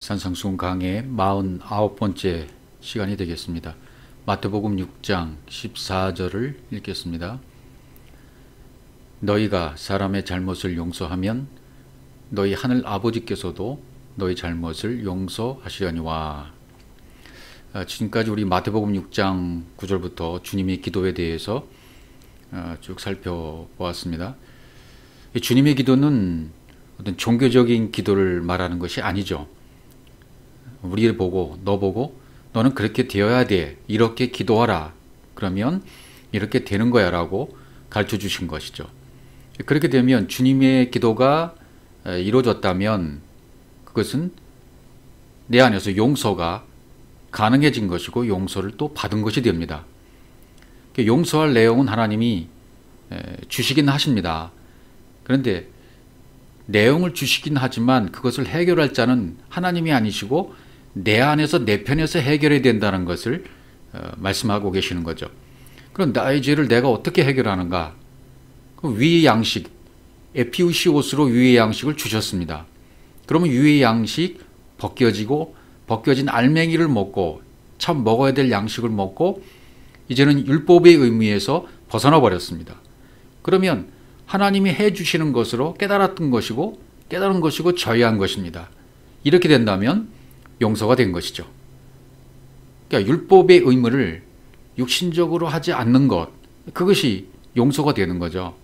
산상수훈 강의 49번째 시간이 되겠습니다. 마태복음 6장 14절을 읽겠습니다. 너희가 사람의 잘못을 용서하면 너희 하늘 아버지께서도 너희 잘못을 용서하시려니와. 지금까지 우리 마태복음 6장 9절부터 주님의 기도에 대해서 쭉 살펴보았습니다. 주님의 기도는 어떤 종교적인 기도를 말하는 것이 아니죠. 우리를 보고 너 보고 너는 그렇게 되어야 돼, 이렇게 기도하라, 그러면 이렇게 되는 거야 라고 가르쳐 주신 것이죠. 그렇게 되면 주님의 기도가 이루어졌다면 그것은 내 안에서 용서가 가능해진 것이고 용서를 또 받은 것이 됩니다. 용서할 내용은 하나님이 주시긴 하십니다. 그런데 내용을 주시긴 하지만 그것을 해결할 자는 하나님이 아니시고 내 안에서 내 편에서 해결해야 된다는 것을 말씀하고 계시는 거죠. 그럼 나의 죄를 내가 어떻게 해결하는가? 위의 양식, 에피우시오스로 위의 양식을 주셨습니다. 그러면 위의 양식 벗겨진 알맹이를 먹고 참 먹어야 될 양식을 먹고 이제는 율법의 의미에서 벗어나 버렸습니다. 그러면 하나님이 해주시는 것으로 깨달은 것이고 저해한 것입니다. 이렇게 된다면 용서가 된 것이죠. 그러니까 율법의 의무를 육신적으로 하지 않는 것, 그것이 용서가 되는 거죠.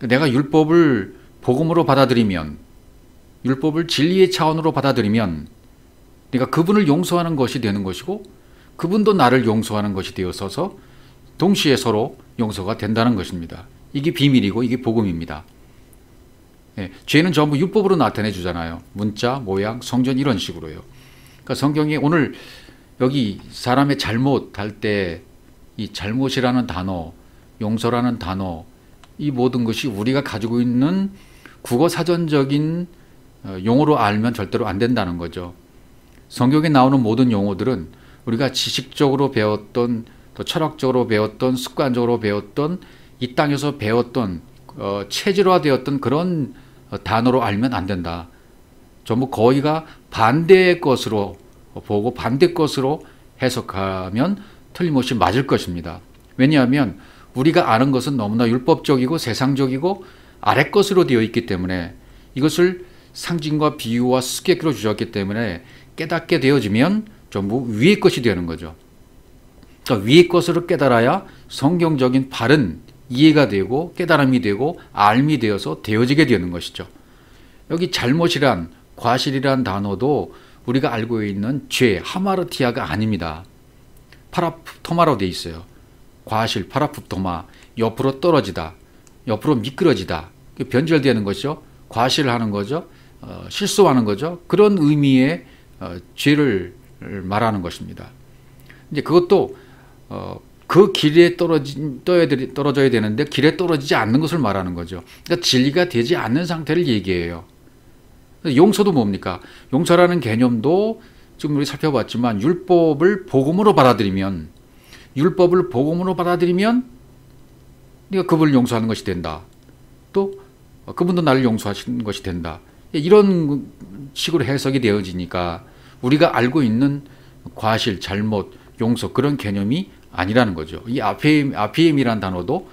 내가 율법을 복음으로 받아들이면, 율법을 진리의 차원으로 받아들이면 내가 그분을 용서하는 것이 되는 것이고 그분도 나를 용서하는 것이 되어서서 동시에 서로 용서가 된다는 것입니다. 이게 비밀이고 이게 복음입니다. 죄는 전부 율법으로 나타내 주잖아요. 문자, 모양, 성전 이런 식으로요. 그러니까 성경이 오늘 여기 사람의 잘못할 때 이 잘못이라는 단어, 용서라는 단어, 이 모든 것이 우리가 가지고 있는 국어 사전적인 용어로 알면 절대로 안 된다는 거죠. 성경에 나오는 모든 용어들은 우리가 지식적으로 배웠던, 또 철학적으로 배웠던, 습관적으로 배웠던, 이 땅에서 배웠던 체질화되었던 그런 단어로 알면 안 된다. 전부 거의가 반대의 것으로 보고 반대 것으로 해석하면 틀림없이 맞을 것입니다. 왜냐하면 우리가 아는 것은 너무나 율법적이고 세상적이고 아래 것으로 되어 있기 때문에 이것을 상징과 비유와 수수께끼로 주셨기 때문에 깨닫게 되어지면 전부 위의 것이 되는 거죠. 그러니까 위의 것으로 깨달아야 성경적인 바른 이해가 되고 깨달음이 되고 알미 되어서 되어지게 되는 것이죠. 여기 잘못이란, 과실이란 단어도 우리가 알고 있는 죄, 하마르티아가 아닙니다. 파라프토마로 되어 있어요. 과실, 파라프토마, 옆으로 떨어지다, 옆으로 미끄러지다, 변절되는 것이죠. 과실하는 거죠. 실수하는 거죠. 그런 의미의 죄를 말하는 것입니다. 이제 그것도 그 길에 떨어져야 되는데 길에 떨어지지 않는 것을 말하는 거죠. 그러니까 진리가 되지 않는 상태를 얘기해요. 용서도 뭡니까? 용서라는 개념도 지금 우리 살펴봤지만 율법을 복음으로 받아들이면 네가 그분을 용서하는 것이 된다. 또 그분도 나를 용서하시는 것이 된다. 이런 식으로 해석이 되어지니까 우리가 알고 있는 과실, 잘못, 용서 그런 개념이 아니라는 거죠. 이 RPM이라는 단어도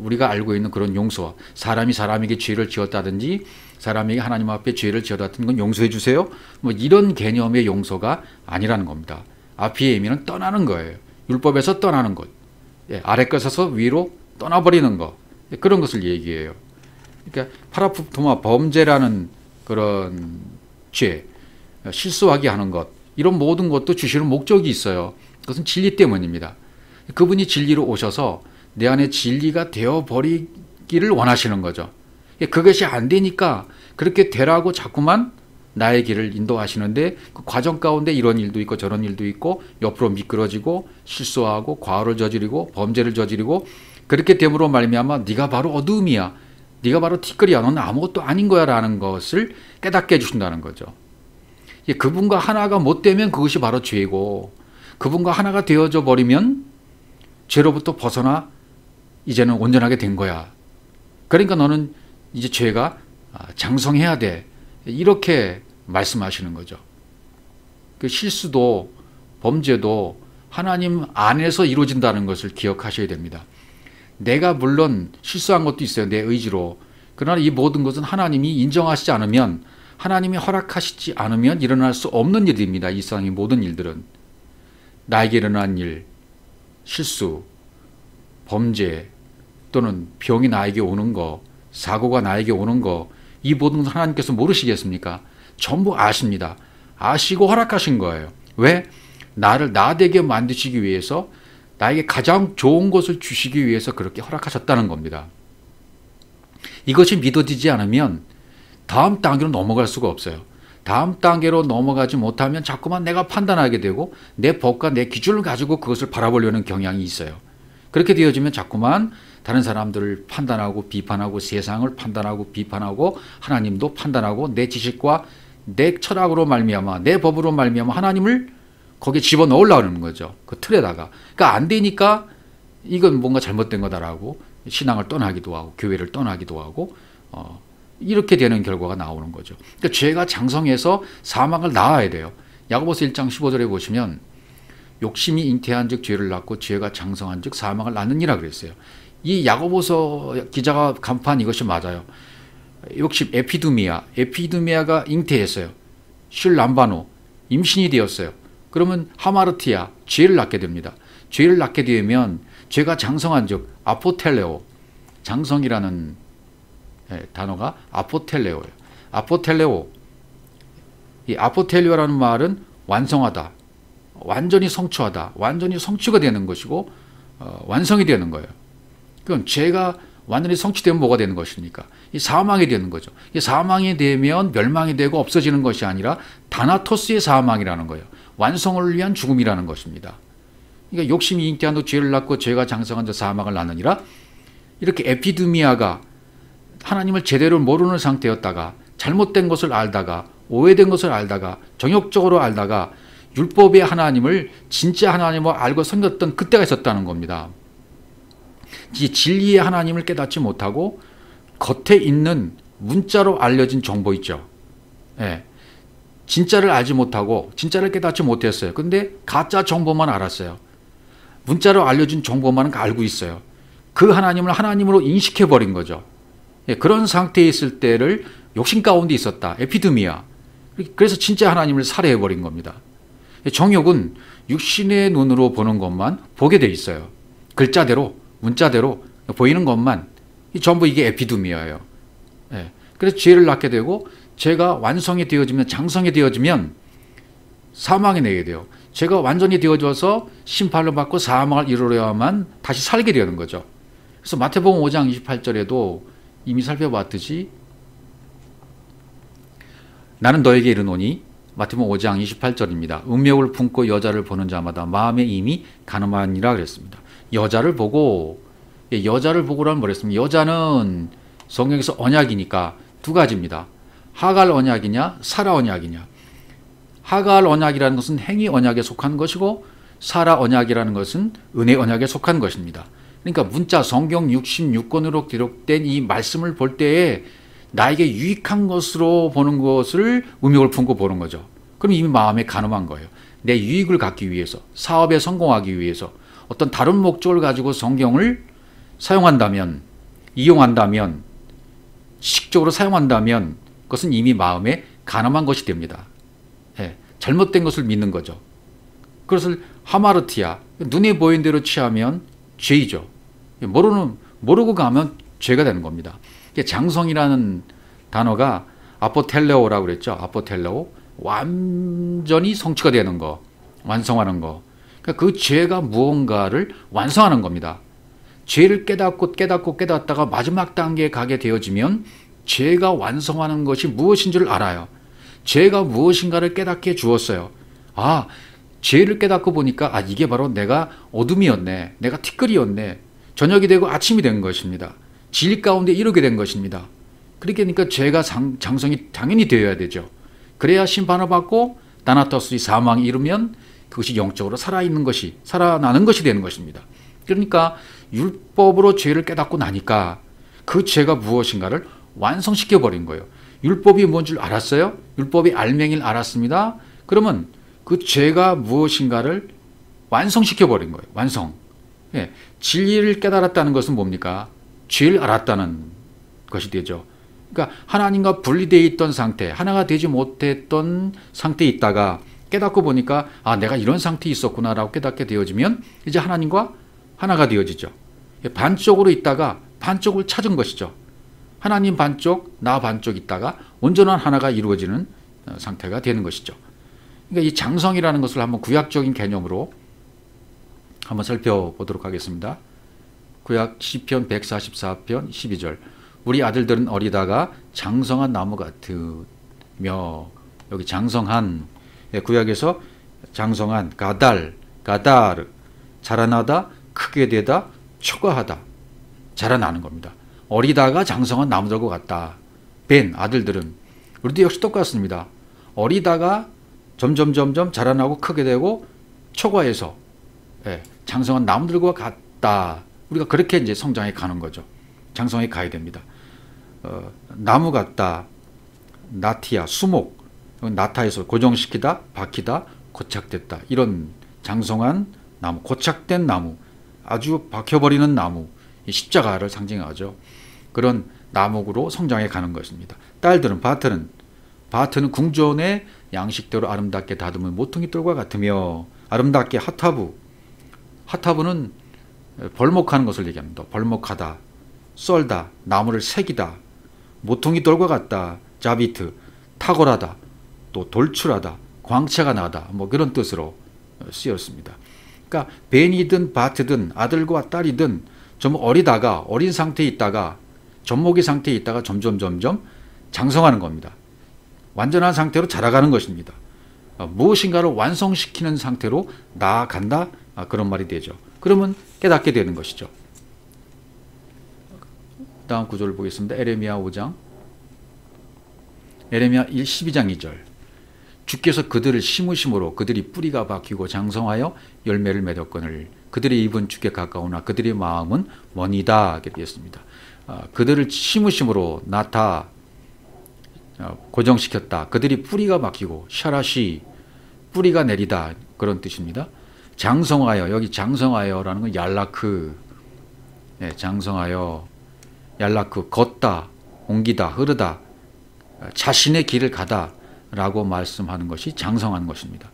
우리가 알고 있는 그런 용서, 사람이 사람에게 죄를 지었다든지 사람에게 하나님 앞에 죄를 지었다든 건 용서해 주세요, 뭐 이런 개념의 용서가 아니라는 겁니다. RPM이는 떠나는 거예요. 율법에서 떠나는 것, 아래 것에서 위로 떠나버리는 것, 그런 것을 얘기해요. 그러니까 파라프토마, 범죄라는 그런 죄, 실수하게 하는 것, 이런 모든 것도 주시는 목적이 있어요. 그것은 진리 때문입니다. 그분이 진리로 오셔서 내 안에 진리가 되어버리기를 원하시는 거죠. 그것이 안 되니까 그렇게 되라고 자꾸만 나의 길을 인도하시는데 그 과정 가운데 이런 일도 있고 저런 일도 있고 옆으로 미끄러지고 실수하고 과오를 저지르고 범죄를 저지르고 그렇게 됨으로 말미암아 네가 바로 어두움이야, 네가 바로 티끌이야, 너는 아무것도 아닌 거야 라는 것을 깨닫게 해주신다는 거죠. 그분과 하나가 못 되면 그것이 바로 죄고, 그분과 하나가 되어져 버리면 죄로부터 벗어나 이제는 온전하게 된 거야. 그러니까 너는 이제 죄가 장성해야 돼. 이렇게 말씀하시는 거죠. 그 실수도 범죄도 하나님 안에서 이루어진다는 것을 기억하셔야 됩니다. 내가 물론 실수한 것도 있어요. 내 의지로. 그러나 이 모든 것은 하나님이 인정하시지 않으면, 하나님이 허락하시지 않으면 일어날 수 없는 일입니다. 이 세상의 모든 일들은. 나에게 일어난 일, 실수, 범죄, 또는 병이 나에게 오는 거, 사고가 나에게 오는 거, 이 모든 것을 하나님께서 모르시겠습니까? 전부 아십니다. 아시고 허락하신 거예요. 왜? 나를 나되게 만드시기 위해서, 나에게 가장 좋은 것을 주시기 위해서 그렇게 허락하셨다는 겁니다. 이것이 믿어지지 않으면 다음 단계로 넘어갈 수가 없어요. 다음 단계로 넘어가지 못하면 자꾸만 내가 판단하게 되고 내 법과 내 기준을 가지고 그것을 바라보려는 경향이 있어요. 그렇게 되어지면 자꾸만 다른 사람들을 판단하고 비판하고 세상을 판단하고 비판하고 하나님도 판단하고 내 지식과 내 철학으로 말미암아 내 법으로 말미암아 하나님을 거기에 집어넣으려는 거죠. 그 틀에다가. 그러니까 안 되니까 이건 뭔가 잘못된 거다라고 신앙을 떠나기도 하고 교회를 떠나기도 하고 이렇게 되는 결과가 나오는 거죠. 그러니까 죄가 장성해서 사망을 낳아야 돼요. 야고보서 1장 15절에 보시면 욕심이 잉태한 즉 죄를 낳고 죄가 장성한 즉 사망을 낳느니라 그랬어요. 이 야고보서 기자가 간파한 이것이 맞아요. 욕심, 에피두미아가 잉태했어요. 슐람바노, 임신이 되었어요. 그러면 하마르티아, 죄를 낳게 됩니다. 죄를 낳게 되면 죄가 장성한 즉 아포텔레오, 장성이라는 단어가 아포텔레오예요. 이 아포텔레오라는 말은 완성하다, 완전히 성취하다, 완전히 성취가 되는 것이고 완성이 되는 거예요. 그럼 죄가 완전히 성취되면 뭐가 되는 것입니까? 이 사망이 되는 거죠. 이 사망이 되면 멸망이 되고 없어지는 것이 아니라 다나토스의 사망이라는 거예요. 완성을 위한 죽음이라는 것입니다. 그러니까 욕심이 잉태한 후 죄를 낳고 죄가 장성한 자 사망을 낳느니라. 이렇게 에피드미아가 하나님을 제대로 모르는 상태였다가 잘못된 것을 알다가 오해된 것을 알다가 정욕적으로 알다가 율법의 하나님을 진짜 하나님을 알고 섬겼던 그때가 있었다는 겁니다. 이 진리의 하나님을 깨닫지 못하고 겉에 있는 문자로 알려진 정보 있죠. 예. 진짜를 알지 못하고 진짜를 깨닫지 못했어요. 근데 가짜 정보만 알았어요. 문자로 알려진 정보만 알고 있어요. 그 하나님을 하나님으로 인식해버린 거죠. 예. 그런 상태에 있을 때를 욕심 가운데 있었다. 에피드미아. 그래서 진짜 하나님을 살해해버린 겁니다. 정욕은 육신의 눈으로 보는 것만 보게 돼 있어요. 글자대로, 문자대로 보이는 것만. 전부 이게 에피드미아예요. 예. 그래서 죄를 낳게 되고 죄가 완성이 되어지면 장성이 되어지면 사망이 내게 돼요. 죄가 완전히 되어져서 심판을 받고 사망을 이루려야만 다시 살게 되는 거죠. 그래서 마태복음 5장 28절에도 이미 살펴봤듯이 나는 너에게 이르노니 마태복음 5장 28절입니다. 음욕을 품고 여자를 보는 자마다 마음에 이미 간음하니라 그랬습니다. 여자를 보고라는 뭐랬습니까? 여자는 성경에서 언약이니까 두 가지입니다. 하갈 언약이냐 사라 언약이냐. 하갈 언약이라는 것은 행위 언약에 속한 것이고 사라 언약이라는 것은 은혜 언약에 속한 것입니다. 그러니까 문자 성경 66권으로 기록된 이 말씀을 볼 때에 나에게 유익한 것으로 보는 것을 음욕을 품고 보는 거죠. 그럼 이미 마음에 간음한 거예요. 내 유익을 갖기 위해서, 사업에 성공하기 위해서 어떤 다른 목적을 가지고 성경을 사용한다면, 이용한다면, 지식적으로 사용한다면 그것은 이미 마음에 간음한 것이 됩니다. 예, 잘못된 것을 믿는 거죠. 그것을 하마르티아, 눈에 보이는 대로 취하면 죄이죠. 모르고 가면 죄가 되는 겁니다. 장성이라는 단어가 아포텔레오라고 그랬죠. 아포텔레오, 완전히 성취가 되는 거, 완성하는 거. 그러니까 그 죄가 무언가를 완성하는 겁니다. 죄를 깨닫다가 마지막 단계에 가게 되어지면 죄가 완성하는 것이 무엇인지를 알아요. 죄가 무엇인가를 깨닫게 주었어요. 아, 죄를 깨닫고 보니까 이게 바로 내가 어둠이었네. 내가 티끌이었네. 저녁이 되고 아침이 된 것입니다. 진리 가운데 이루게 된 것입니다. 그러니까 죄가 장성이 당연히 되어야 되죠. 그래야 심판을 받고 다나토스의 사망이 이르면 그것이 영적으로 살아나는 것이 되는 것입니다. 그러니까 율법으로 죄를 깨닫고 나니까 그 죄가 무엇인가를 완성시켜버린 거예요. 율법이 뭔 줄 알았어요? 율법이 알맹이를 알았습니다. 그러면 그 죄가 무엇인가를 완성시켜버린 거예요. 완성. 예, 진리를 깨달았다는 것은 뭡니까? 죄를 알았다는 것이 되죠. 그러니까 하나님과 분리되어 있던 상태, 하나가 되지 못했던 상태에 있다가 깨닫고 보니까 아, 내가 이런 상태에 있었구나라고 깨닫게 되어지면 이제 하나님과 하나가 되어지죠. 반쪽으로 있다가 반쪽을 찾은 것이죠. 하나님 반쪽, 나 반쪽 있다가 온전한 하나가 이루어지는 상태가 되는 것이죠. 그러니까 이 장성이라는 것을 한번 구약적인 개념으로 한번 살펴보도록 하겠습니다. 구약 시편 144편 12절. 우리 아들들은 어리다가 장성한 나무 같으며, 여기 장성한, 구약에서 장성한, 가다르, 자라나다, 크게 되다, 초과하다, 자라나는 겁니다. 어리다가 장성한 나무들과 같다. 벤, 아들들은. 우리도 역시 똑같습니다. 어리다가 점점 자라나고 크게 되고 초과해서 장성한 나무들과 같다. 우리가 그렇게 이제 성장해 가는 거죠. 장성해 가야 됩니다. 나무 같다, 나티아, 수목, 나타에서 고정시키다, 박히다, 고착됐다. 이런 장성한 나무, 고착된 나무, 아주 박혀버리는 나무, 이 십자가를 상징하죠. 그런 나무로 성장해 가는 것입니다. 딸들은, 바트는 궁전의 양식대로 아름답게 다듬은 모퉁이 돌과 같으며, 아름답게 하타브는 벌목하는 것을 얘기합니다. 벌목하다, 썰다, 나무를 새기다, 모퉁이 돌과 같다, 자비트, 탁월하다, 또 돌출하다, 광채가 나다, 뭐 그런 뜻으로 쓰였습니다. 그러니까 벤이든 바트든 아들과 딸이든 좀 어리다가, 어린 상태에 있다가, 젖먹이 상태에 있다가 점점 장성하는 겁니다. 완전한 상태로 자라가는 것입니다. 무엇인가를 완성시키는 상태로 나아간다, 그런 말이 되죠. 그러면 깨닫게 되는 것이죠. 다음 구절을 보겠습니다. 에레미야 5장, 에레미야 12장 2절. 주께서 그들을 심으심으로 그들이 뿌리가 박히고 장성하여 열매를 맺었거늘 그들의 입은 주께 가까우나 그들의 마음은 머니다. 이렇게 되었습니다. 그들을 심으심으로 고정시켰다. 그들이 뿌리가 박히고, 샤라시, 뿌리가 내리다, 그런 뜻입니다. 장성하여, 여기 장성하여라는 건 얄라크, 장성하여, 얄라크, 걷다, 옮기다, 흐르다, 자신의 길을 가다 라고 말씀하는 것이 장성하는 것입니다.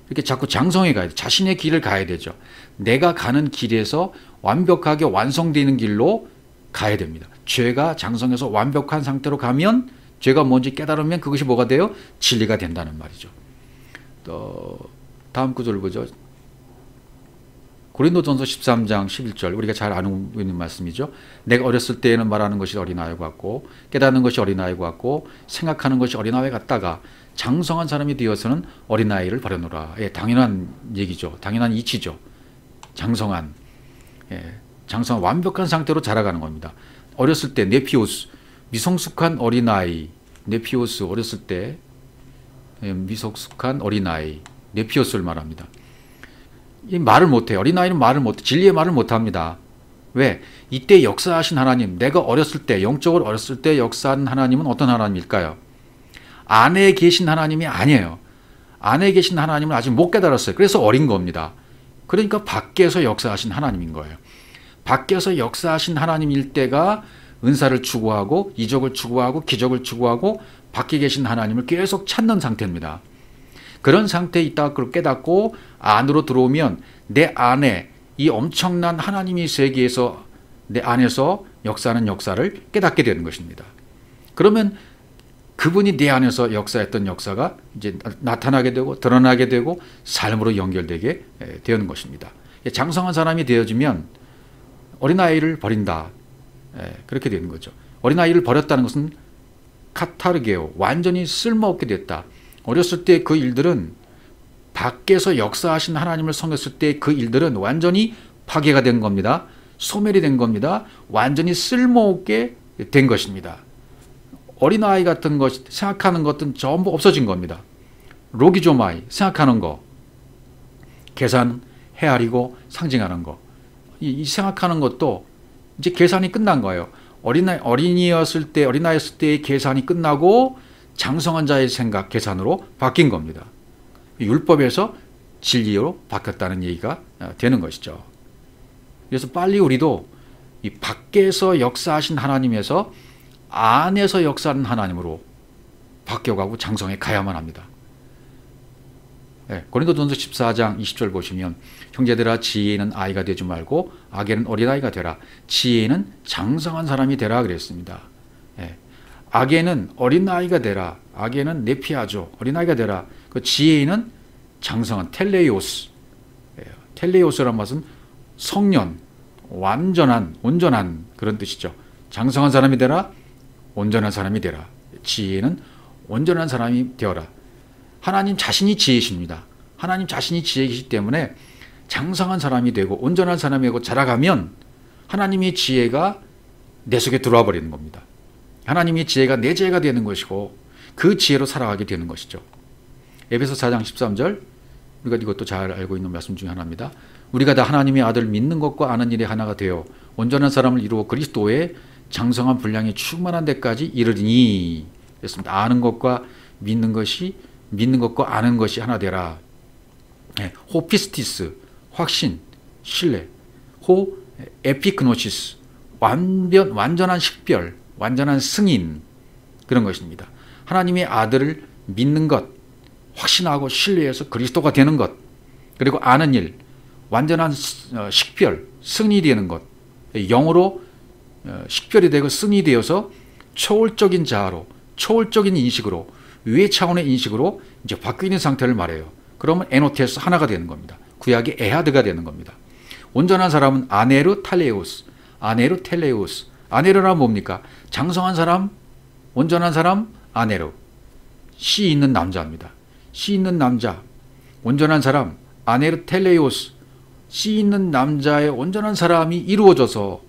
이렇게 자꾸 장성해 가야 돼. 자신의 길을 가야 되죠. 내가 가는 길에서 완벽하게 완성되는 길로 가야 됩니다. 죄가 장성해서 완벽한 상태로 가면, 죄가 뭔지 깨달으면 그것이 뭐가 돼요? 진리가 된다는 말이죠. 또 다음 구절을 보죠. 고린도전서 13장 11절, 우리가 잘 아는 있는 말씀이죠. 내가 어렸을 때에는 말하는 것이 어린아이 같고 깨닫는 것이 어린아이 같고 생각하는 것이 어린아이 같다가 장성한 사람이 되어서는 어린아이를 버려놓으라. 당연한 얘기죠. 당연한 이치죠. 장성한, 완벽한 상태로 자라가는 겁니다. 어렸을 때 네피오스, 미성숙한 어린아이, 네피오스, 어렸을 때 미성숙한 어린아이, 네피오스를 말합니다. 이 말을 못해요. 어린아이는 말을 못해. 진리의 말을 못합니다. 왜? 이때 역사하신 하나님, 내가 어렸을 때, 영적으로 어렸을 때 역사한 하나님은 어떤 하나님일까요? 안에 계신 하나님이 아니에요. 안에 계신 하나님은 아직 못 깨달았어요. 그래서 어린 겁니다. 그러니까 밖에서 역사하신 하나님인 거예요. 밖에서 역사하신 하나님일 때가 은사를 추구하고 이적을 추구하고 기적을 추구하고 밖에 계신 하나님을 계속 찾는 상태입니다. 그런 상태에 있다가 그걸 깨닫고 안으로 들어오면 내 안에 이 엄청난 하나님의 세계에서 내 안에서 역사하는 역사를 깨닫게 되는 것입니다. 그러면 그분이 내 안에서 역사했던 역사가 이제 나타나게 되고 드러나게 되고 삶으로 연결되게 되는 것입니다. 장성한 사람이 되어지면 어린아이를 버린다. 그렇게 되는 거죠. 어린아이를 버렸다는 것은 카타르게오, 완전히 쓸모없게 됐다. 어렸을 때 그 일들은 밖에서 역사하신 하나님을 섬겼을 때 그 일들은 완전히 파괴가 된 겁니다. 소멸이 된 겁니다. 완전히 쓸모없게 된 것입니다. 어린아이 같은 것, 생각하는 것은 전부 없어진 겁니다. 로기조마이, 생각하는 거, 계산, 헤아리고 상징하는 거. 이 생각하는 것도 이제 계산이 끝난 거예요. 어린이였을 때의 계산이 끝나고 장성한 자의 생각 계산으로 바뀐 겁니다. 율법에서 진리로 바뀌었다는 얘기가 되는 것이죠. 그래서 빨리 우리도 이 밖에서 역사하신 하나님에서 안에서 역사하는 하나님으로 바뀌어가고 장성해 가야만 합니다. 네, 고린도전서 14장 20절 보시면 형제들아 지혜는 아이가 되지 말고 악에는 어린아이가 되라. 지혜는 장성한 사람이 되라 그랬습니다. 네, 악에는 어린아이가 되라. 악에는 네피아죠. 어린아이가 되라. 그 지혜는 장성한 텔레이오스. 텔레이오스란 말은 성년, 완전한, 온전한 그런 뜻이죠. 장성한 사람이 되라. 온전한 사람이 되라. 지혜는 온전한 사람이 되어라. 하나님 자신이 지혜이십니다. 하나님 자신이 지혜이기 때문에 장성한 사람이 되고 온전한 사람이 되고 자라가면 하나님의 지혜가 내 속에 들어와 버리는 겁니다. 하나님의 지혜가 내 지혜가 되는 것이고 그 지혜로 살아가게 되는 것이죠. 에베소 4장 13절 우리가 이것도 잘 알고 있는 말씀 중에 하나입니다. 우리가 다 하나님의 아들을 믿는 것과 아는 일에 하나가 되어 온전한 사람을 이루어 그리스도의 장성한 분량이 충만한 데까지 이르리니 그랬습니다. 아는 것과 믿는 것과 아는 것이 하나 되라. 호피스티스 확신, 신뢰, 에피그노시스 완전한 식별, 완전한 승인 그런 것입니다. 하나님의 아들을 믿는 것, 확신하고 신뢰해서 그리스도가 되는 것, 그리고 아는 일, 완전한 식별, 승리 되는 것, 영으로 식별이 되고 승리 되어서 초월적인 자아로, 초월적인 인식으로, 위의 차원의 인식으로 이제 바뀌는 상태를 말해요. 그러면 에노테스 하나가 되는 겁니다. 구약의 에하드가 되는 겁니다. 온전한 사람은 아네르 탈레우스, 아네르 텔레우스. 아네르란 뭡니까? 장성한 사람, 온전한 사람, 아네르. 씨 있는 남자입니다. 씨 있는 남자, 온전한 사람, 아네르 텔레우스. 씨 있는 남자의 온전한 사람이 이루어져서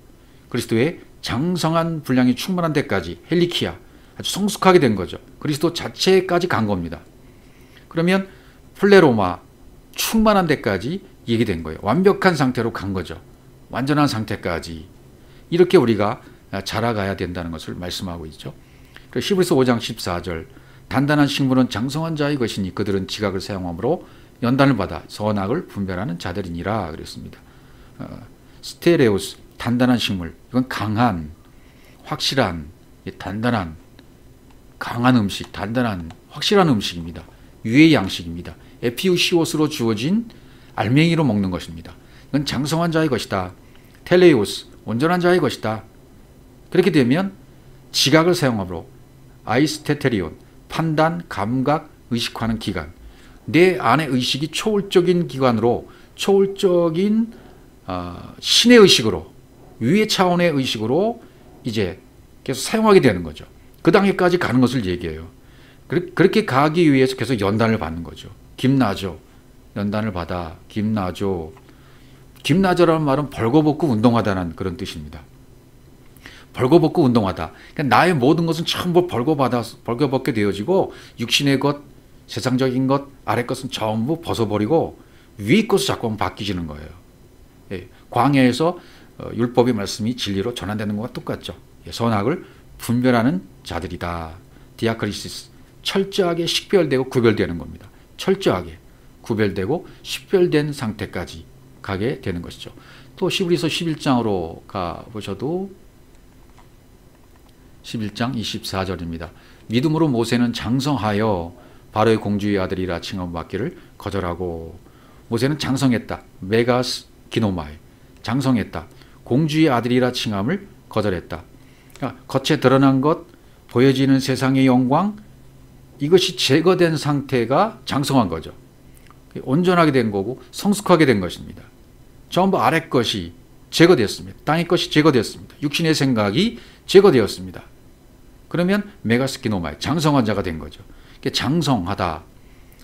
그리스도의 장성한 분량이 충만한 데까지 헬리키아, 아주 성숙하게 된 거죠. 그리스도 자체까지 간 겁니다. 그러면 플레로마, 충만한 데까지 얘기된 거예요. 완벽한 상태로 간 거죠. 완전한 상태까지. 이렇게 우리가 자라가야 된다는 것을 말씀하고 있죠. 히브리서 5장 14절 단단한 식물은 장성한 자의 것이니 그들은 지각을 사용함으로 연단을 받아 선악을 분별하는 자들이니라 그랬습니다. 스테레오스, 단단한 식물. 이건 강한, 확실한, 단단한, 강한 음식, 단단한, 확실한 음식입니다. 유의 양식입니다. 에피우시오스로 주어진 알맹이로 먹는 것입니다. 이건 장성한 자의 것이다. 텔레이오스, 온전한 자의 것이다. 그렇게 되면 지각을 사용함으로 아이스테테리온, 판단, 감각, 의식하는 기관. 내 안의 의식이 초월적인 기관으로 초월적인 신의 의식으로 위의 차원의 의식으로 이제 계속 사용하게 되는 거죠. 그 단계까지 가는 것을 얘기해요. 그렇게 가기 위해서 계속 연단을 받는 거죠. 김나죠. 연단을 받아 김나죠. 김나죠라는 말은 벌거벗고 운동하다는 그런 뜻입니다. 벌거벗고 운동하다. 그러니까 나의 모든 것은 전부 벌거벗게 되어지고 육신의 것, 세상적인 것, 아래 것은 전부 벗어버리고 위 것을 자꾸 바뀌지는 거예요. 예, 광야에서 율법의 말씀이 진리로 전환되는 것과 똑같죠. 예, 선악을 분별하는 자들이다. 디아크리시스, 철저하게 식별되고 구별되는 겁니다. 철저하게 구별되고 식별된 상태까지 가게 되는 것이죠. 또 히브리서 11장으로 가보셔도 11장 24절입니다. 믿음으로 모세는 장성하여 바로의 공주의 아들이라 칭함받기를 거절하고 모세는 장성했다. 메가스 기노마이 장성했다. 공주의 아들이라 칭함을 거절했다. 그러니까 겉에 드러난 것, 보여지는 세상의 영광 이것이 제거된 상태가 장성한 거죠. 온전하게 된 거고 성숙하게 된 것입니다. 전부 아래 것이 제거되었습니다. 땅의 것이 제거되었습니다. 육신의 생각이 제거되었습니다. 그러면 메가스키노마이 장성한 자가 된 거죠. 장성하다,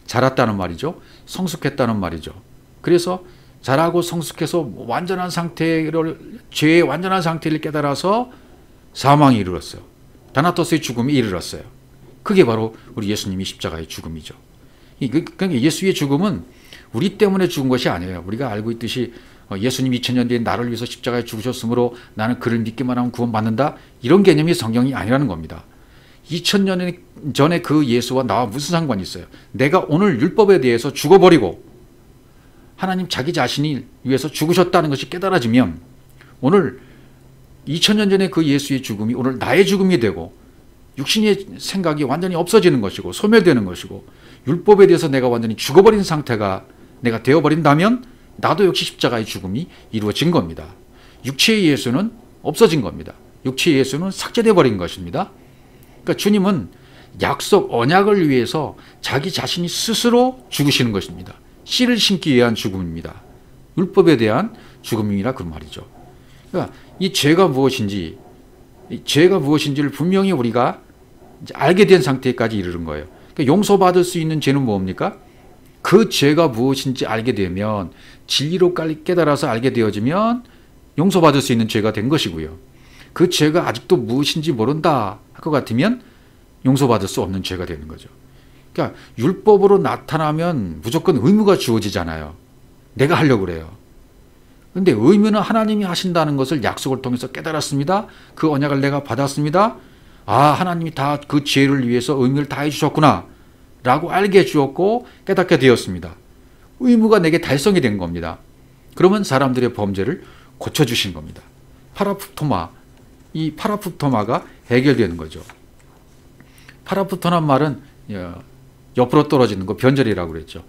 자랐다는 말이죠. 성숙했다는 말이죠. 그래서 자라고 성숙해서 완전한 상태를 죄의 완전한 상태를 깨달아서 사망이 이르렀어요. 다나토스의 죽음이 이르렀어요. 그게 바로 우리 예수님이 십자가의 죽음이죠. 그러니까 예수의 죽음은 우리 때문에 죽은 것이 아니에요. 우리가 알고 있듯이 예수님 2000년 뒤에 나를 위해서 십자가에 죽으셨으므로 나는 그를 믿기만 하면 구원받는다. 이런 개념이 성경이 아니라는 겁니다. 2000년 전에 그 예수와 나와 무슨 상관이 있어요? 내가 오늘 율법에 대해서 죽어버리고 하나님 자기 자신이 위해서 죽으셨다는 것이 깨달아지면 오늘 2000년 전에 그 예수의 죽음이 오늘 나의 죽음이 되고 육신의 생각이 완전히 없어지는 것이고 소멸되는 것이고 율법에 대해서 내가 완전히 죽어버린 상태가 내가 되어버린다면 나도 역시 십자가의 죽음이 이루어진 겁니다. 육체의 예수는 없어진 겁니다. 육체의 예수는 삭제되어 버린 것입니다. 그러니까 주님은 약속 언약을 위해서 자기 자신이 스스로 죽으시는 것입니다. 씨를 심기 위한 죽음입니다. 율법에 대한 죽음이라 그 말이죠. 그러니까 이 죄가 무엇인지, 죄가 무엇인지를 분명히 우리가 이제 알게 된 상태까지 이르는 거예요. 그러니까 용서받을 수 있는 죄는 뭡니까? 그 죄가 무엇인지 알게 되면 진리로 깨달아서 알게 되어지면 용서받을 수 있는 죄가 된 것이고요. 그 죄가 아직도 무엇인지 모른다 할 것 같으면 용서받을 수 없는 죄가 되는 거죠. 그러니까 율법으로 나타나면 무조건 의무가 주어지잖아요. 내가 하려고 그래요. 그런데 의무는 하나님이 하신다는 것을 약속을 통해서 깨달았습니다. 그 언약을 내가 받았습니다. 아, 하나님이 다 그 죄를 위해서 의무를 다 해주셨구나 라고 알게 해주었고 깨닫게 되었습니다. 의무가 내게 달성이 된 겁니다. 그러면 사람들의 범죄를 고쳐주신 겁니다. 파라푸토마, 이 파라푸토마가 해결되는 거죠. 파라푸토란 말은 옆으로 떨어지는 거 변절이라고 그랬죠.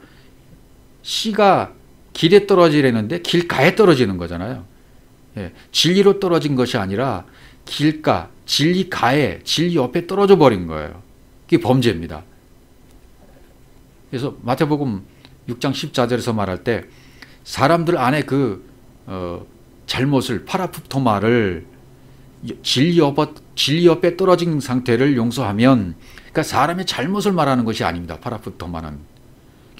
씨가 길에 떨어지려는데 길가에 떨어지는 거잖아요. 예, 진리로 떨어진 것이 아니라 길가, 진리가에, 진리 옆에 떨어져 버린 거예요. 그게 범죄입니다. 그래서 마태복음 6장 14절에서 말할 때 사람들 안에 그 잘못을 파라푸토마를 진리 옆에 떨어진 상태를 용서하면, 그러니까 사람의 잘못을 말하는 것이 아닙니다. 파라푸토마는.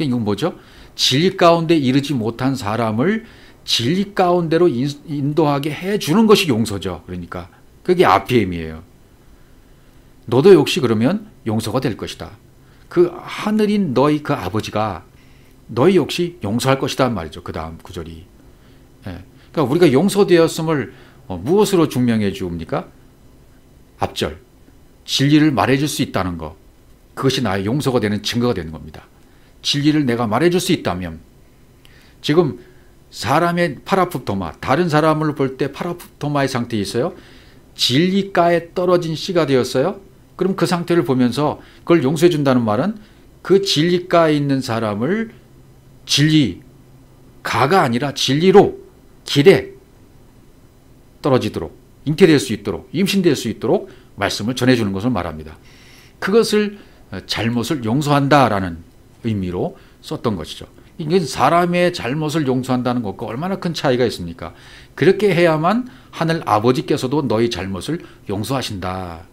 이건 뭐죠? 진리 가운데 이르지 못한 사람을 진리 가운데로 인도하게 해주는 것이 용서죠. 그러니까 그게 아피엠이에요. 너도 역시 그러면 용서가 될 것이다. 그 하늘인 너희 그 아버지가 너희 역시 용서할 것이다 말이죠. 그 다음 구절이. 예. 그러니까 우리가 용서되었음을 무엇으로 증명해 주옵니까? 앞절. 진리를 말해줄 수 있다는 것. 그것이 나의 용서가 되는 증거가 되는 겁니다. 진리를 내가 말해줄 수 있다면, 지금 사람의 파라푸토마, 다른 사람을 볼 때 파라푸토마의 상태에 있어요. 진리가에 떨어진 씨가 되었어요. 그럼 그 상태를 보면서 그걸 용서해 준다는 말은 그 진리가에 있는 사람을 진리가가 아니라 진리로 길에 떨어지도록, 잉태될 수 있도록, 임신될 수 있도록 말씀을 전해주는 것을 말합니다. 그것을 잘못을 용서한다라는 의미로 썼던 것이죠. 이게 사람의 잘못을 용서한다는 것과 얼마나 큰 차이가 있습니까? 그렇게 해야만 하늘 아버지께서도 너희 잘못을 용서하신다.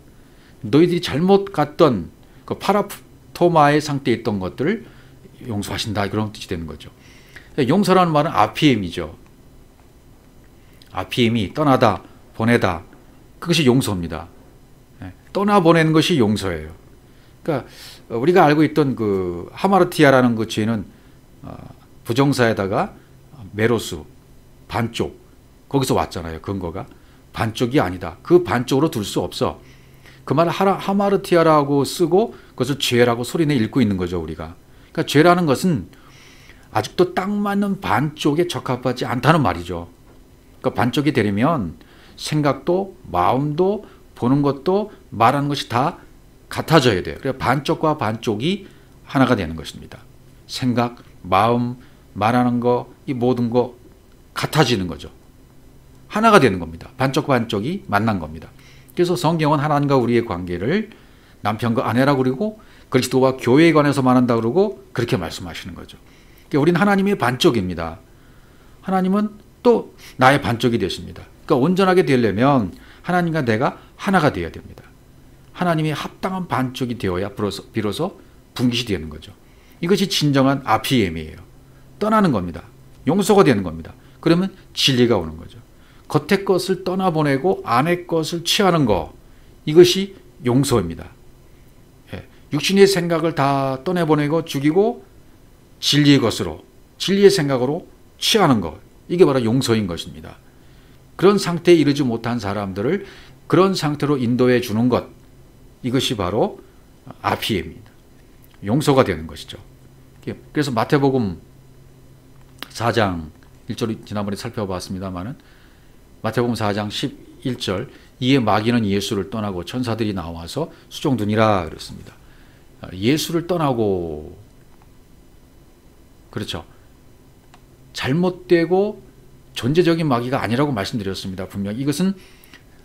너희들이 잘못 갔던 그 파라토마의 상태에 있던 것들을 용서하신다. 그런 뜻이 되는 거죠. 용서라는 말은 아피엠이죠. 아피엠이 떠나다, 보내다. 그것이 용서입니다. 떠나보내는 것이 용서예요. 그러니까 우리가 알고 있던 그 하마르티아라는 그 죄는 부정사에다가 메로스, 반쪽, 거기서 왔잖아요. 근거가. 반쪽이 아니다. 그 반쪽으로 둘 수 없어. 그 말을 하마르티아라고 쓰고 그것을 죄라고 소리내 읽고 있는 거죠. 우리가. 그러니까 죄라는 것은 아직도 딱 맞는 반쪽에 적합하지 않다는 말이죠. 그러니까 반쪽이 되려면 생각도 마음도 보는 것도 말하는 것이 다 같아져야 돼요. 그래서 반쪽과 반쪽이 하나가 되는 것입니다. 생각, 마음, 말하는 거, 이 모든 거 같아지는 거죠. 하나가 되는 겁니다. 반쪽과 반쪽이 만난 겁니다. 그래서 성경은 하나님과 우리의 관계를 남편과 아내라고 그러고 그리스도와 교회에 관해서 말한다 그러고 그렇게 말씀하시는 거죠. 그러니까 우리는 하나님의 반쪽입니다. 하나님은 또 나의 반쪽이 되십니다. 그러니까 온전하게 되려면 하나님과 내가 하나가 되어야 됩니다. 하나님이 합당한 반쪽이 되어야 비로소 분깃이 되는 거죠. 이것이 진정한 아피엠이에요. 떠나는 겁니다. 용서가 되는 겁니다. 그러면 진리가 오는 거죠. 겉의 것을 떠나보내고 안의 것을 취하는 거, 이것이 용서입니다. 예. 육신의 생각을 다 떠내보내고 죽이고 진리의 것으로, 진리의 생각으로 취하는 것, 이게 바로 용서인 것입니다. 그런 상태에 이르지 못한 사람들을 그런 상태로 인도해 주는 것, 이것이 바로 아피에입니다. 용서가 되는 것이죠. 그래서 마태복음 4장 1절 지난번에 살펴봤습니다마는 마태복음 4장 11절 이에 마귀는 예수를 떠나고 천사들이 나와서 수종드니라 그랬습니다. 예수를 떠나고, 그렇죠, 잘못되고 존재적인 마귀가 아니라고 말씀드렸습니다. 분명히 이것은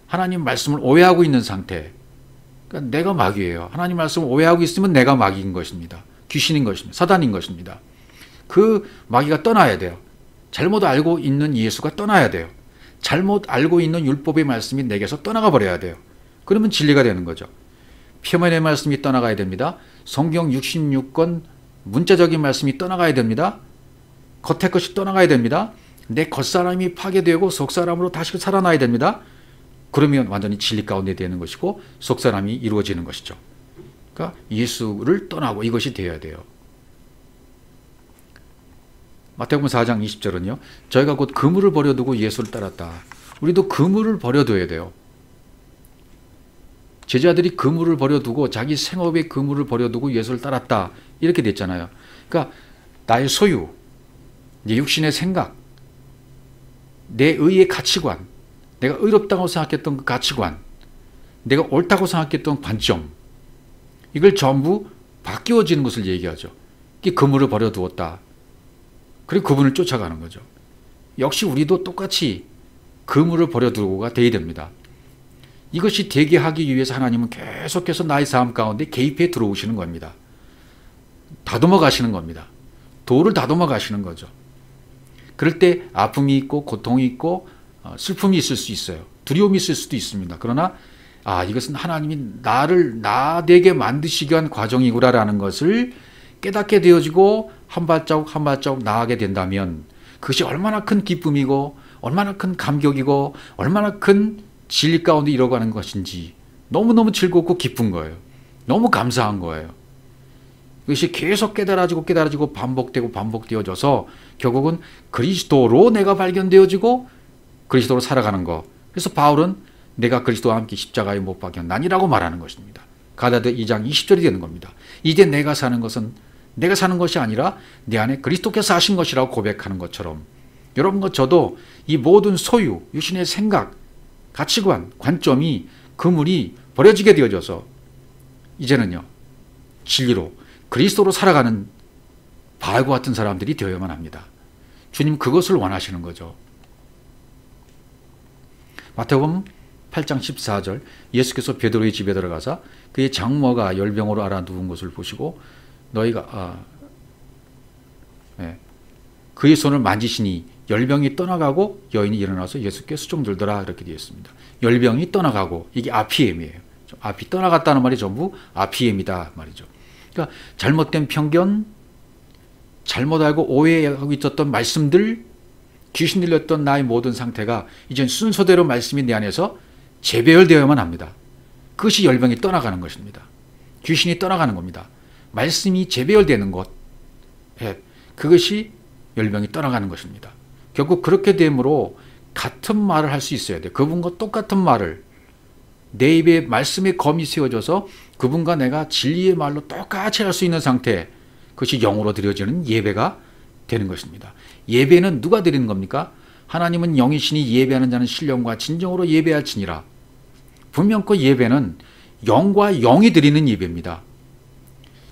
하나님 말씀을 오해하고 있는 상태, 그러니까 내가 마귀예요. 하나님 말씀을 오해하고 있으면 내가 마귀인 것입니다. 귀신인 것입니다. 사단인 것입니다. 그 마귀가 떠나야 돼요. 잘못 알고 있는 예수가 떠나야 돼요. 잘못 알고 있는 율법의 말씀이 내게서 떠나가 버려야 돼요. 그러면 진리가 되는 거죠. 표면의 말씀이 떠나가야 됩니다. 성경 66권 문자적인 말씀이 떠나가야 됩니다. 겉의 것이 떠나가야 됩니다. 내 겉사람이 파괴되고 속사람으로 다시 살아나야 됩니다. 그러면 완전히 진리 가운데 되는 것이고 속사람이 이루어지는 것이죠. 그러니까 예수를 떠나고 이것이 되어야 돼요. 마태복음 4장 20절은요. 저희가 곧 그물을 버려두고 예수를 따랐다. 우리도 그물을 버려둬야 돼요. 제자들이 그물을 버려두고 자기 생업의 그물을 버려두고 예수를 따랐다. 이렇게 됐잖아요. 그러니까 나의 소유, 내 육신의 생각, 내 의의 가치관, 내가 의롭다고 생각했던 그 가치관, 내가 옳다고 생각했던 관점, 이걸 전부 바뀌어지는 것을 얘기하죠. 이게 그물을 버려두었다. 그리고 그분을 쫓아가는 거죠. 역시 우리도 똑같이 그물을 버려두고가 돼야 됩니다. 이것이 되게 하기 위해서 하나님은 계속해서 나의 삶 가운데 개입해 들어오시는 겁니다. 다듬어 가시는 겁니다. 돌을 다듬어 가시는 거죠. 그럴 때 아픔이 있고 고통이 있고 슬픔이 있을 수 있어요. 두려움이 있을 수도 있습니다. 그러나 이것은 하나님이 나를 나되게 만드시기 위한 과정이구나라는 것을 깨닫게 되어지고 한 발자국 한 발자국 나아가게 된다면 그것이 얼마나 큰 기쁨이고 얼마나 큰 감격이고 얼마나 큰 진리 가운데 이뤄가는 것인지 너무너무 즐겁고 기쁜 거예요. 너무 감사한 거예요. 그것이 계속 깨달아지고 반복되고 반복되어져서 결국은 그리스도로 내가 발견되어지고 그리스도로 살아가는 것. 그래서 바울은 내가 그리스도와 함께 십자가에 못 박혔나니라고 말하는 것입니다. 가라데 2장 20절이 되는 겁니다. 이제 내가 사는 것은 내가 사는 것이 아니라 내 안에 그리스도께서 사신 것이라고 고백하는 것처럼 여러분과 저도 이 모든 소유, 육신의 생각, 가치관, 관점이 그물이 버려지게 되어져서 이제는요 진리로 그리스도로 살아가는 바알과 같은 사람들이 되어야만 합니다. 주님 그것을 원하시는 거죠. 마태복음 8장 14절 예수께서 베드로의 집에 들어가사 그의 장모가 열병으로 앓아 누운 것을 보시고 너희가 그의 손을 만지시니 열병이 떠나가고 여인이 일어나서 예수께 수종들더라 이렇게 되어 있습니다. 열병이 떠나가고 이게 아피엠이에요. 아피 떠나갔다는 말이 전부 아피엠이다 말이죠. 그러니까 잘못된 편견, 잘못 알고 오해하고 있었던 말씀들, 귀신 들렸던 나의 모든 상태가 이젠 순서대로 말씀이 내 안에서 재배열되어야만 합니다. 그것이 열병이 떠나가는 것입니다. 귀신이 떠나가는 겁니다. 말씀이 재배열되는 것, 그것이 열병이 떠나가는 것입니다. 결국 그렇게 되므로 같은 말을 할 수 있어야 돼요. 그분과 똑같은 말을 내 입에 말씀의 검이 세워져서 그분과 내가 진리의 말로 똑같이 할 수 있는 상태, 그것이 영으로 드려지는 예배가 되는 것입니다. 예배는 누가 드리는 겁니까? 하나님은 영이시니 예배하는 자는 신령과 진정으로 예배할지니라. 분명 그 예배는 영과 영이 드리는 예배입니다.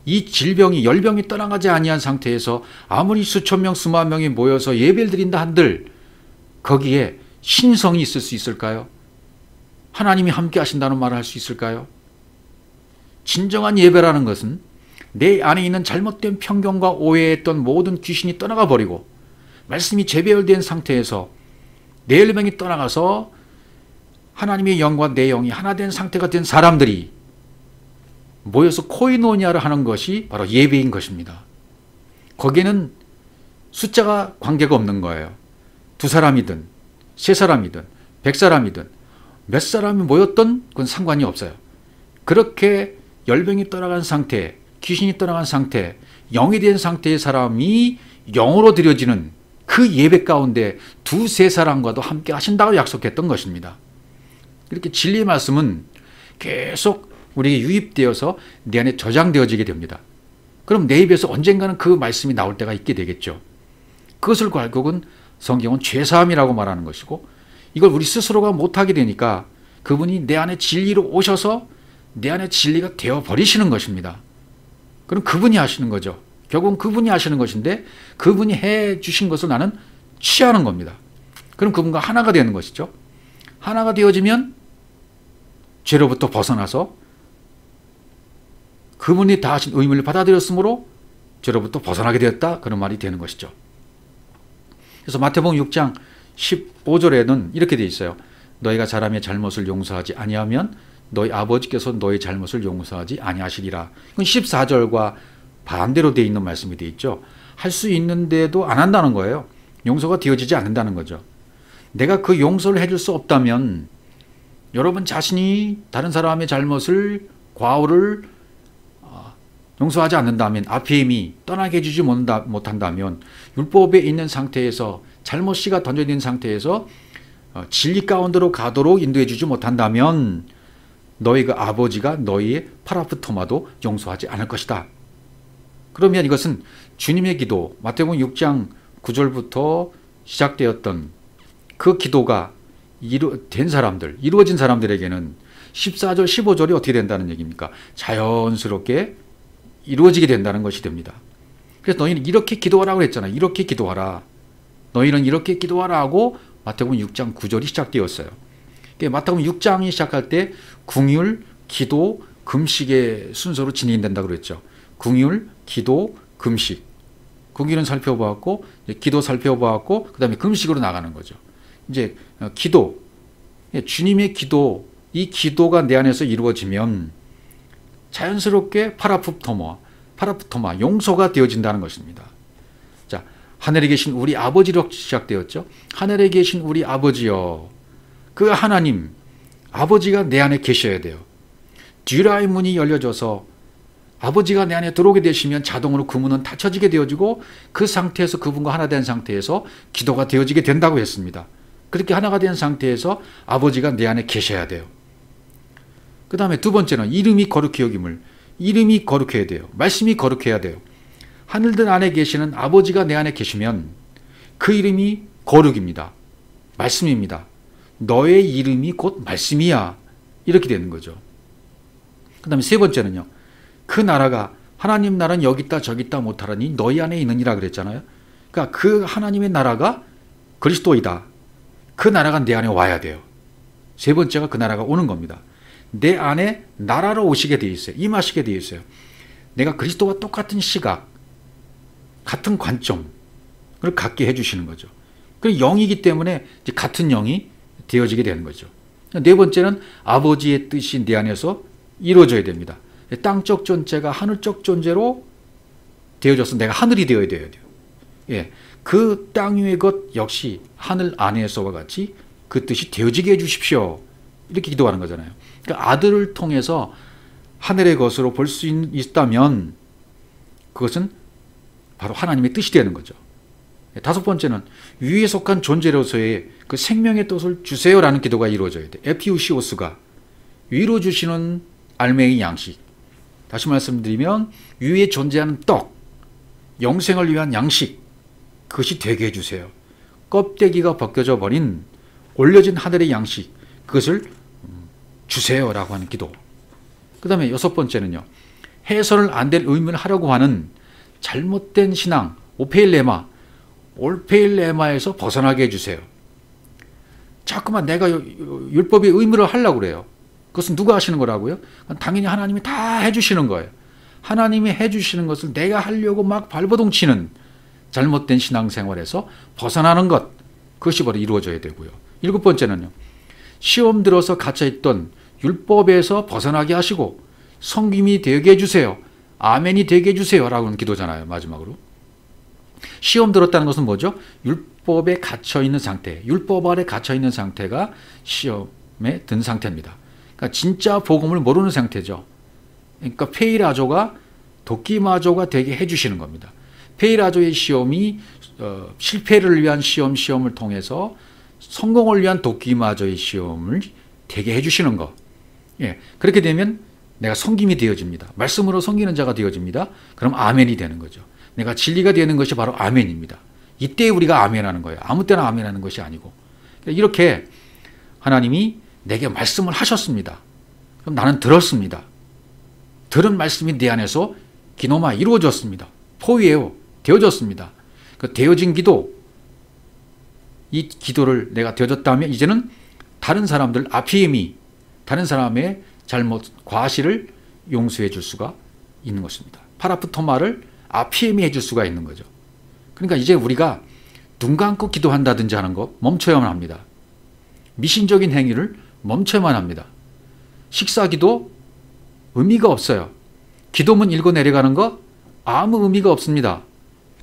이 질병이 열병이 떠나가지 아니한 상태에서 아무리 수천 명 수만 명이 모여서 예배를 드린다 한들 거기에 신성이 있을 수 있을까요? 하나님이 함께 하신다는 말을 할 수 있을까요? 진정한 예배라는 것은 내 안에 있는 잘못된 편견과 오해했던 모든 귀신이 떠나가 버리고 말씀이 재배열된 상태에서 내 열병이 떠나가서 하나님의 영과 내 영이 하나 된 상태가 된 사람들이 모여서 코이노니아를 하는 것이 바로 예배인 것입니다. 거기에는 숫자가 관계가 없는 거예요. 2사람이든 3사람이든 100사람이든 몇 사람이 모였던 그건 상관이 없어요. 그렇게 열병이 떠나간 상태, 귀신이 떠나간 상태, 영이 된 상태의 사람이 영으로 드려지는 그 예배 가운데 두세 사람과도 함께 하신다고 약속했던 것입니다. 이렇게 진리의 말씀은 계속 우리에게 유입되어서 내 안에 저장되어지게 됩니다. 그럼 내 입에서 언젠가는 그 말씀이 나올 때가 있게 되겠죠. 그것을 결국은 성경은 죄사함이라고 말하는 것이고, 이걸 우리 스스로가 못하게 되니까 그분이 내 안에 진리로 오셔서 내 안에 진리가 되어버리시는 것입니다. 그럼 그분이 하시는 거죠. 결국은 그분이 하시는 것인데 그분이 해 주신 것을 나는 취하는 겁니다. 그럼 그분과 하나가 되는 것이죠. 하나가 되어지면 죄로부터 벗어나서 그분이 다 하신 의무를 받아들였으므로 죄로부터 벗어나게 되었다, 그런 말이 되는 것이죠. 그래서 마태복음 6장 15절에는 이렇게 되어 있어요. 너희가 사람의 잘못을 용서하지 아니하면 너희 아버지께서 너희 잘못을 용서하지 아니하시리라. 이건 14절과 반대로 되어 있는 말씀이 되어 있죠. 할 수 있는데도 안 한다는 거예요. 용서가 되어지지 않는다는 거죠. 내가 그 용서를 해줄 수 없다면, 여러분 자신이 다른 사람의 잘못을, 과오를 용서하지 않는다면, 아페임이 떠나게 해주지 못한다면, 율법에 있는 상태에서, 잘못씨가 던져진 상태에서 진리 가운데로 가도록 인도해 주지 못한다면 너희 그 아버지가 너희의 파라프토마도 용서하지 않을 것이다. 그러면 이것은 주님의 기도, 마태복음 6장 9절부터 시작되었던 그 기도가 된 사람들, 이루어진 사람들에게는 14절, 15절이 어떻게 된다는 얘기입니까? 자연스럽게 이루어지게 된다는 것이 됩니다. 그래서 너희는 이렇게 기도하라고 했잖아요. 이렇게 기도하라. 너희는 이렇게 기도하라 하고 마태복음 6장 9절이 시작되었어요. 마태복음 6장이 시작할 때 궁율, 기도, 금식의 순서로 진행이 된다고 그랬죠. 궁율, 기도, 금식. 궁율은 살펴보았고, 기도 살펴보았고, 그 다음에 금식으로 나가는 거죠. 이제 기도, 주님의 기도, 이 기도가 내 안에서 이루어지면 자연스럽게 파라푸토마, 용서가 되어진다는 것입니다. 자, 하늘에 계신 우리 아버지로 시작되었죠. 하늘에 계신 우리 아버지여, 그 하나님, 아버지가 내 안에 계셔야 돼요. 듀라의 문이 열려져서 아버지가 내 안에 들어오게 되시면 자동으로 그 문은 닫혀지게 되어지고, 그 상태에서 그분과 하나 된 상태에서 기도가 되어지게 된다고 했습니다. 그렇게 하나가 된 상태에서 아버지가 내 안에 계셔야 돼요. 그 다음에 두 번째는 이름이 거룩히 여김을, 이름이 거룩해야 돼요. 말씀이 거룩해야 돼요. 하늘들 안에 계시는 아버지가 내 안에 계시면 그 이름이 거룩입니다. 말씀입니다. 너의 이름이 곧 말씀이야. 이렇게 되는 거죠. 그 다음에 세 번째는요. 그 나라가, 하나님 나라는 여기 있다 저기 있다 못하라니 너희 안에 있느니라 그랬잖아요. 그러니까 그 하나님의 나라가 그리스도이다. 그 나라가 내 안에 와야 돼요. 세 번째가 그 나라가 오는 겁니다. 내 안에 나라로 오시게 되어 있어요. 임하시게 되어 있어요. 내가 그리스도와 똑같은 시각, 같은 관점을 갖게 해주시는 거죠. 그리고 영이기 때문에 이제 같은 영이 되어지게 되는 거죠. 네 번째는 아버지의 뜻이 내 안에서 이루어져야 됩니다. 땅적 존재가 하늘적 존재로 되어져서 내가 하늘이 되어야 돼요. 예, 그 땅 위의 것 역시 하늘 안에서와 같이 그 뜻이 되어지게 해주십시오. 이렇게 기도하는 거잖아요. 그러니까 아들을 통해서 하늘의 것으로 볼 수 있다면 그것은 바로 하나님의 뜻이 되는 거죠. 다섯 번째는 위에 속한 존재로서의 그 생명의 뜻을 주세요라는 기도가 이루어져야 돼. 에피우시오스가 위로 주시는 알맹이 양식. 다시 말씀드리면 위에 존재하는 떡, 영생을 위한 양식, 그것이 되게 해주세요. 껍데기가 벗겨져 버린 올려진 하늘의 양식, 그것을 주세요라고 하는 기도. 그 다음에 여섯 번째는요. 해서는 안 될 의문을 하려고 하는 잘못된 신앙, 올페일레마에서 벗어나게 해주세요. 자꾸만 내가 율법의 의무를 하려고 그래요. 그것은 누가 하시는 거라고요? 당연히 하나님이 다 해주시는 거예요. 하나님이 해주시는 것을 내가 하려고 막 발버둥치는 잘못된 신앙생활에서 벗어나는 것, 그것이 바로 이루어져야 되고요. 일곱 번째는요. 시험 들어서 갇혀있던 율법에서 벗어나게 하시고 성김이 되게 해주세요. 아멘이 되게 해주세요. 라고 하는 기도잖아요. 마지막으로. 시험 들었다는 것은 뭐죠? 율법에 갇혀있는 상태, 율법 아래 갇혀있는 상태가 시험에 든 상태입니다. 그러니까 진짜 복음을 모르는 상태죠. 그러니까 페이라조가 도끼마조가 되게 해주시는 겁니다. 페이라조의 시험이 실패를 위한 시험을 통해서 성공을 위한 도끼마저의 시험을 되게 해주시는 거. 예, 그렇게 되면 내가 섬김이 되어집니다. 말씀으로 섬기는 자가 되어집니다. 그럼 아멘이 되는 거죠. 내가 진리가 되는 것이 바로 아멘입니다. 이때 우리가 아멘하는 거예요. 아무 때나 아멘하는 것이 아니고. 이렇게 하나님이 내게 말씀을 하셨습니다. 그럼 나는 들었습니다. 들은 말씀이 내 안에서 기노마 이루어졌습니다. 포위에요. 되어졌습니다. 그 되어진 기도, 이 기도를 내가 되어졌다면 이제는 다른 사람들 아피엠이 다른 사람의 잘못, 과실을 용서해 줄 수가 있는 것입니다. 파라프토마를 아피엠이 해줄 수가 있는 거죠. 그러니까 이제 우리가 눈 감고 기도한다든지 하는 거 멈춰야만 합니다. 미신적인 행위를 멈춰야만 합니다. 식사기도 의미가 없어요. 기도문 읽고 내려가는 거 아무 의미가 없습니다.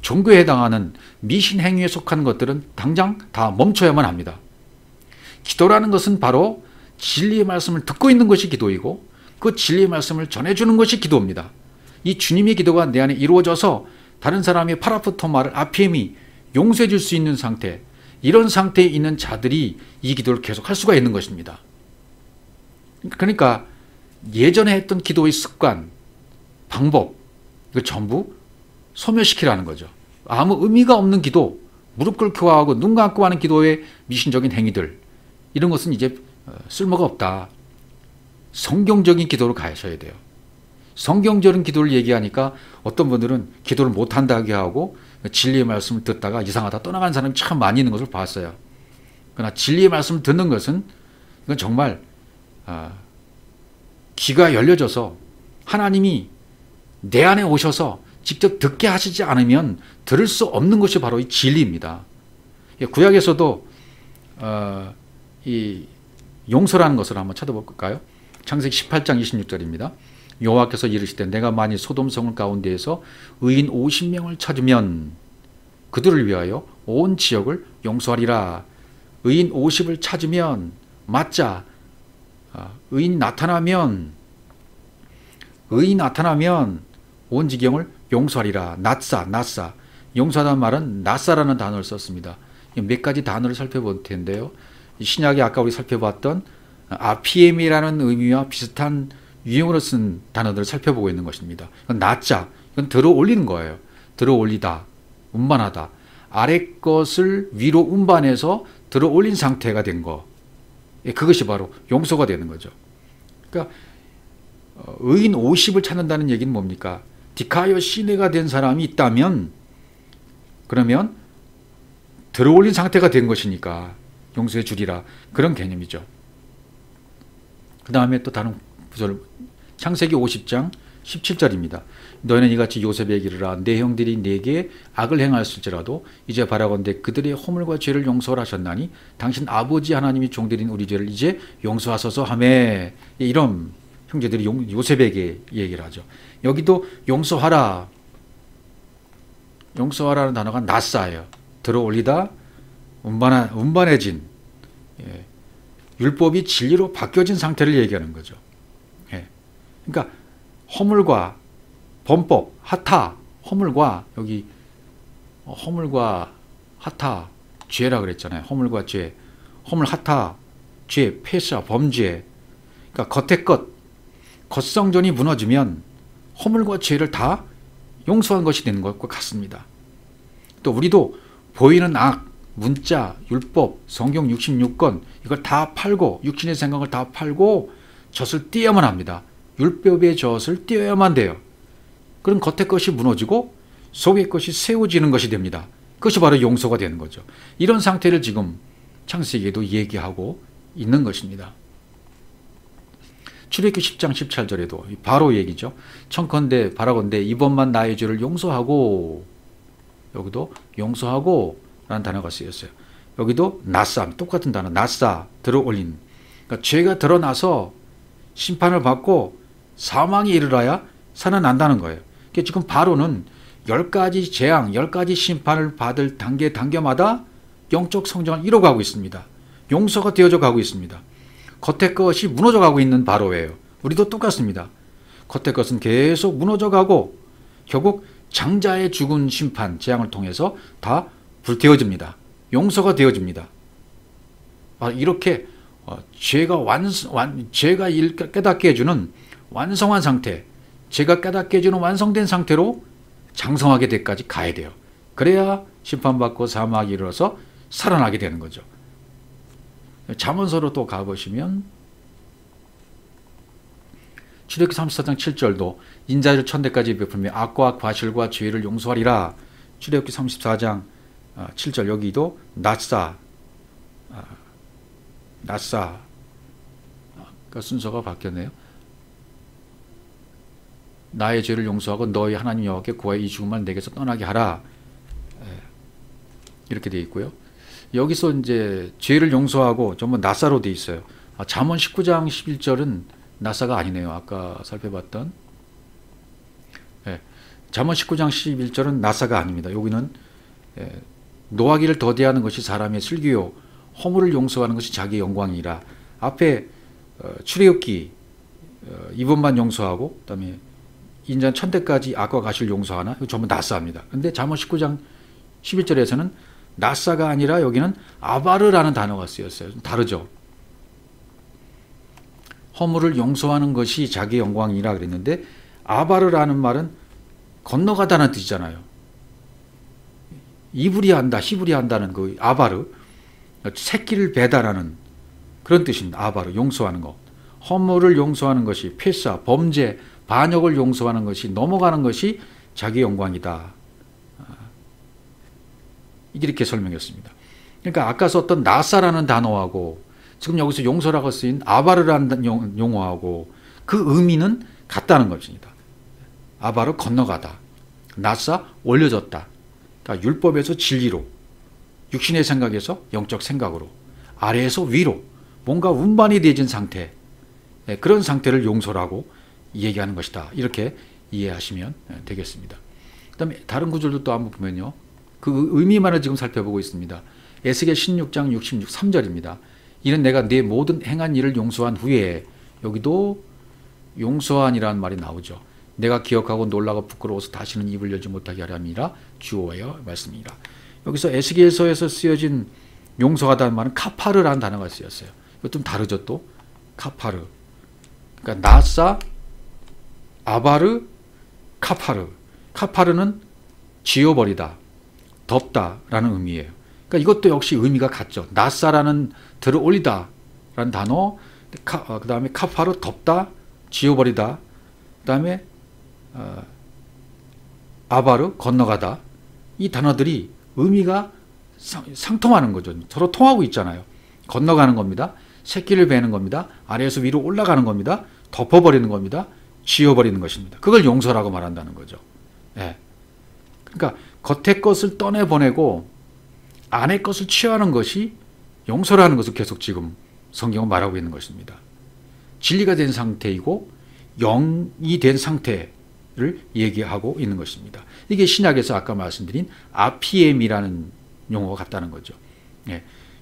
종교에 해당하는 미신 행위에 속한 것들은 당장 다 멈춰야만 합니다. 기도라는 것은 바로 진리의 말씀을 듣고 있는 것이 기도이고 그 진리의 말씀을 전해주는 것이 기도입니다. 이 주님의 기도가 내 안에 이루어져서 다른 사람의 파라프토마를 아피엠이 용서해 줄 수 있는 상태, 이런 상태에 있는 자들이 이 기도를 계속 할 수가 있는 것입니다. 그러니까 예전에 했던 기도의 습관, 방법, 이걸 전부 소멸시키라는 거죠. 아무 의미가 없는 기도, 무릎 꿇고 하고 눈 감고 하는 기도의 미신적인 행위들, 이런 것은 이제 쓸모가 없다. 성경적인 기도로 가셔야 돼요. 성경적인 기도를 얘기하니까 어떤 분들은 기도를 못한다고 하고 진리의 말씀을 듣다가 이상하다 떠나가는 사람이 참 많이 있는 것을 봤어요. 그러나 진리의 말씀을 듣는 것은 이건 정말 귀가 열려져서 하나님이 내 안에 오셔서 직접 듣게 하시지 않으면 들을 수 없는 것이 바로 이 진리입니다. 구약에서도 이 용서라는 것을 한번 찾아볼까요? 창세기 18장 26절입니다. 여호와께서 이르시되 내가 만일 소돔성을 가운데에서 의인 50명을 찾으면 그들을 위하여 온 지역을 용서하리라. 의인 50을 찾으면 맞자. 의인 나타나면 온 지경을 용서하리라. 낫사. 용서하다는 말은 낫사라는 단어를 썼습니다. 몇 가지 단어를 살펴볼 텐데요. 신약에 아까 우리 살펴봤던 아피엠이라는 의미와 비슷한 유형으로 쓴 단어들을 살펴보고 있는 것입니다. 낫자, 이건 들어 올리는 거예요. 들어 올리다, 운반하다. 아래 것을 위로 운반해서 들어 올린 상태가 된 거. 그것이 바로 용서가 되는 거죠. 그러니까 의인 50을 찾는다는 얘기는 뭡니까? 디카이어 시내가 된 사람이 있다면 그러면 들어 올린 상태가 된 것이니까 용서해 주리라. 그런 개념이죠. 그 다음에 또 다른 구절, 창세기 50장 17절입니다. 너희는 이같이 요셉에게 이르라. 내 형들이 내게 악을 행하였을지라도 이제 바라건대 그들의 허물과 죄를 용서하셨나니 당신 아버지 하나님이 종들인 우리 죄를 이제 용서하소서 하며. 이런 형제들이 요셉에게 얘기를 하죠. 여기도 용서하라. 용서하라는 단어가 낫사예요. 들어 올리다, 운반해진, 율법이 진리로 바뀌어진 상태를 얘기하는 거죠. 그러니까 허물과 범법, 하타, 허물과 여기 허물과 하타, 죄라 그랬잖아요. 허물과 죄, 허물, 하타, 죄, 폐사, 범죄. 그러니까 겉의 것, 겉성전이 무너지면 허물과 죄를 다 용서한 것이 되는 것과 같습니다. 또 우리도 보이는 악, 문자, 율법, 성경 66권 이걸 다 팔고 육신의 생각을 다 팔고 젖을 띄어야만 합니다. 율법의 젖을 띄어야만 돼요. 그럼 겉의 것이 무너지고 속의 것이 세워지는 것이 됩니다. 그것이 바로 용서가 되는 거죠. 이런 상태를 지금 창세기에도 얘기하고 있는 것입니다. 출애굽기 10장 17절에도 바로 얘기죠. 청컨대 바라건대 이번만 나의 죄를 용서하고, 여기도 용서하고 라는 단어가 쓰였어요. 여기도 나싸, 똑같은 단어, 나싸, 들어 올린. 그러니까 죄가 드러나서 심판을 받고 사망에 이르러야 살아난다는 거예요. 그러니까 지금 바로는 10가지 재앙, 10가지 심판을 받을 단계마다 영적 성장을 이뤄가고 있습니다. 용서가 되어져 가고 있습니다. 겉의 것이 무너져 가고 있는 바로예요. 우리도 똑같습니다. 겉의 것은 계속 무너져 가고 결국 장자의 죽은 심판, 재앙을 통해서 다 불태워집니다. 용서가 되어집니다. 이렇게 죄가 깨닫게 해주는 완성한 상태, 죄가 깨닫게 해주는 완성된 상태로 장성하게 때까지 가야 돼요. 그래야 심판받고 사망에 이르러서 살아나게 되는 거죠. 잠언서로 또 가보시면 출애굽기 34장 7절도 인자를 천대까지 베풀며 악과 과실과 죄를 용서하리라. 출애굽기 34장 7절 여기도 낫사 순서가 바뀌었네요. 나의 죄를 용서하고 너희 하나님 여호와께 구하여 이 죽음을 내게서 떠나게 하라. 이렇게 되어 있고요. 여기서 이제 죄를 용서하고 전부 나사로 되어 있어요. 잠언 19장 11절은 나사가 아니네요. 아까 살펴봤던 잠언 19장 11절은 나사가 아닙니다. 여기는 노하기를 더디하는 것이 사람의 슬기요 허물을 용서하는 것이 자기의 영광이라. 앞에 출애굽기 이번만 용서하고 그다음에 인자 천대까지 악과 과실 용서하나 이거 전부 나사입니다. 근데 잠언 19장 11절에서는 나사가 아니라 여기는 아바르라는 단어가 쓰였어요. 좀 다르죠. 허물을 용서하는 것이 자기의 영광이라 그랬는데 아바르라는 말은 건너가다는 뜻이잖아요. 이브리한다, 히브리한다는 그 아바르, 새끼를 배다라는 그런 뜻입니다. 아바르, 용서하는 것. 허물을 용서하는 것이 패사, 범죄, 반역을 용서하는 것이 넘어가는 것이 자기의 영광이다. 이렇게 설명했습니다. 그러니까 아까 썼던 나사라는 단어하고 지금 여기서 용서라고 쓰인 아바르라는 용어하고 그 의미는 같다는 것입니다. 아바르 건너가다, 나사 올려졌다. 그러니까 율법에서 진리로, 육신의 생각에서 영적 생각으로, 아래에서 위로 뭔가 운반이 되어진 상태, 그런 상태를 용서라고 얘기하는 것이다. 이렇게 이해하시면 되겠습니다. 그 다음에 다른 구절도 또 한번 보면요. 그 의미만을 지금 살펴보고 있습니다. 에스겔 16장 63절입니다. 이는 내가 내 모든 행한 일을 용서한 후에, 여기도 용서한이라는 말이 나오죠. 내가 기억하고 놀라고 부끄러워서 다시는 입을 열지 못하게 하람이라 주어의 말씀이라. 여기서 에스겔서에서 쓰여진 용서하다는 말은 카파르라는 단어가 쓰였어요. 이거 좀 다르죠 또. 카파르. 그러니까 나사, 아바르, 카파르. 카파르는 지워버리다, 덮다라는 의미예요. 그러니까 이것도 역시 의미가 같죠. 나사라는 들어 올리다 라는 단어, 그 다음에 카파르 덮다, 지워버리다, 그 다음에 아바르 건너가다. 이 단어들이 의미가 상통하는 거죠. 서로 통하고 있잖아요. 건너가는 겁니다. 새끼를 베는 겁니다. 아래에서 위로 올라가는 겁니다. 덮어버리는 겁니다. 지워버리는 것입니다. 그걸 용서라고 말한다는 거죠. 그러니까 겉의 것을 떠내보내고 안의 것을 취하는 것이 용서라는 것을 계속 지금 성경은 말하고 있는 것입니다. 진리가 된 상태이고 영이 된 상태를 얘기하고 있는 것입니다. 이게 신약에서 아까 말씀드린 아피엠이라는 용어가 같다는 거죠.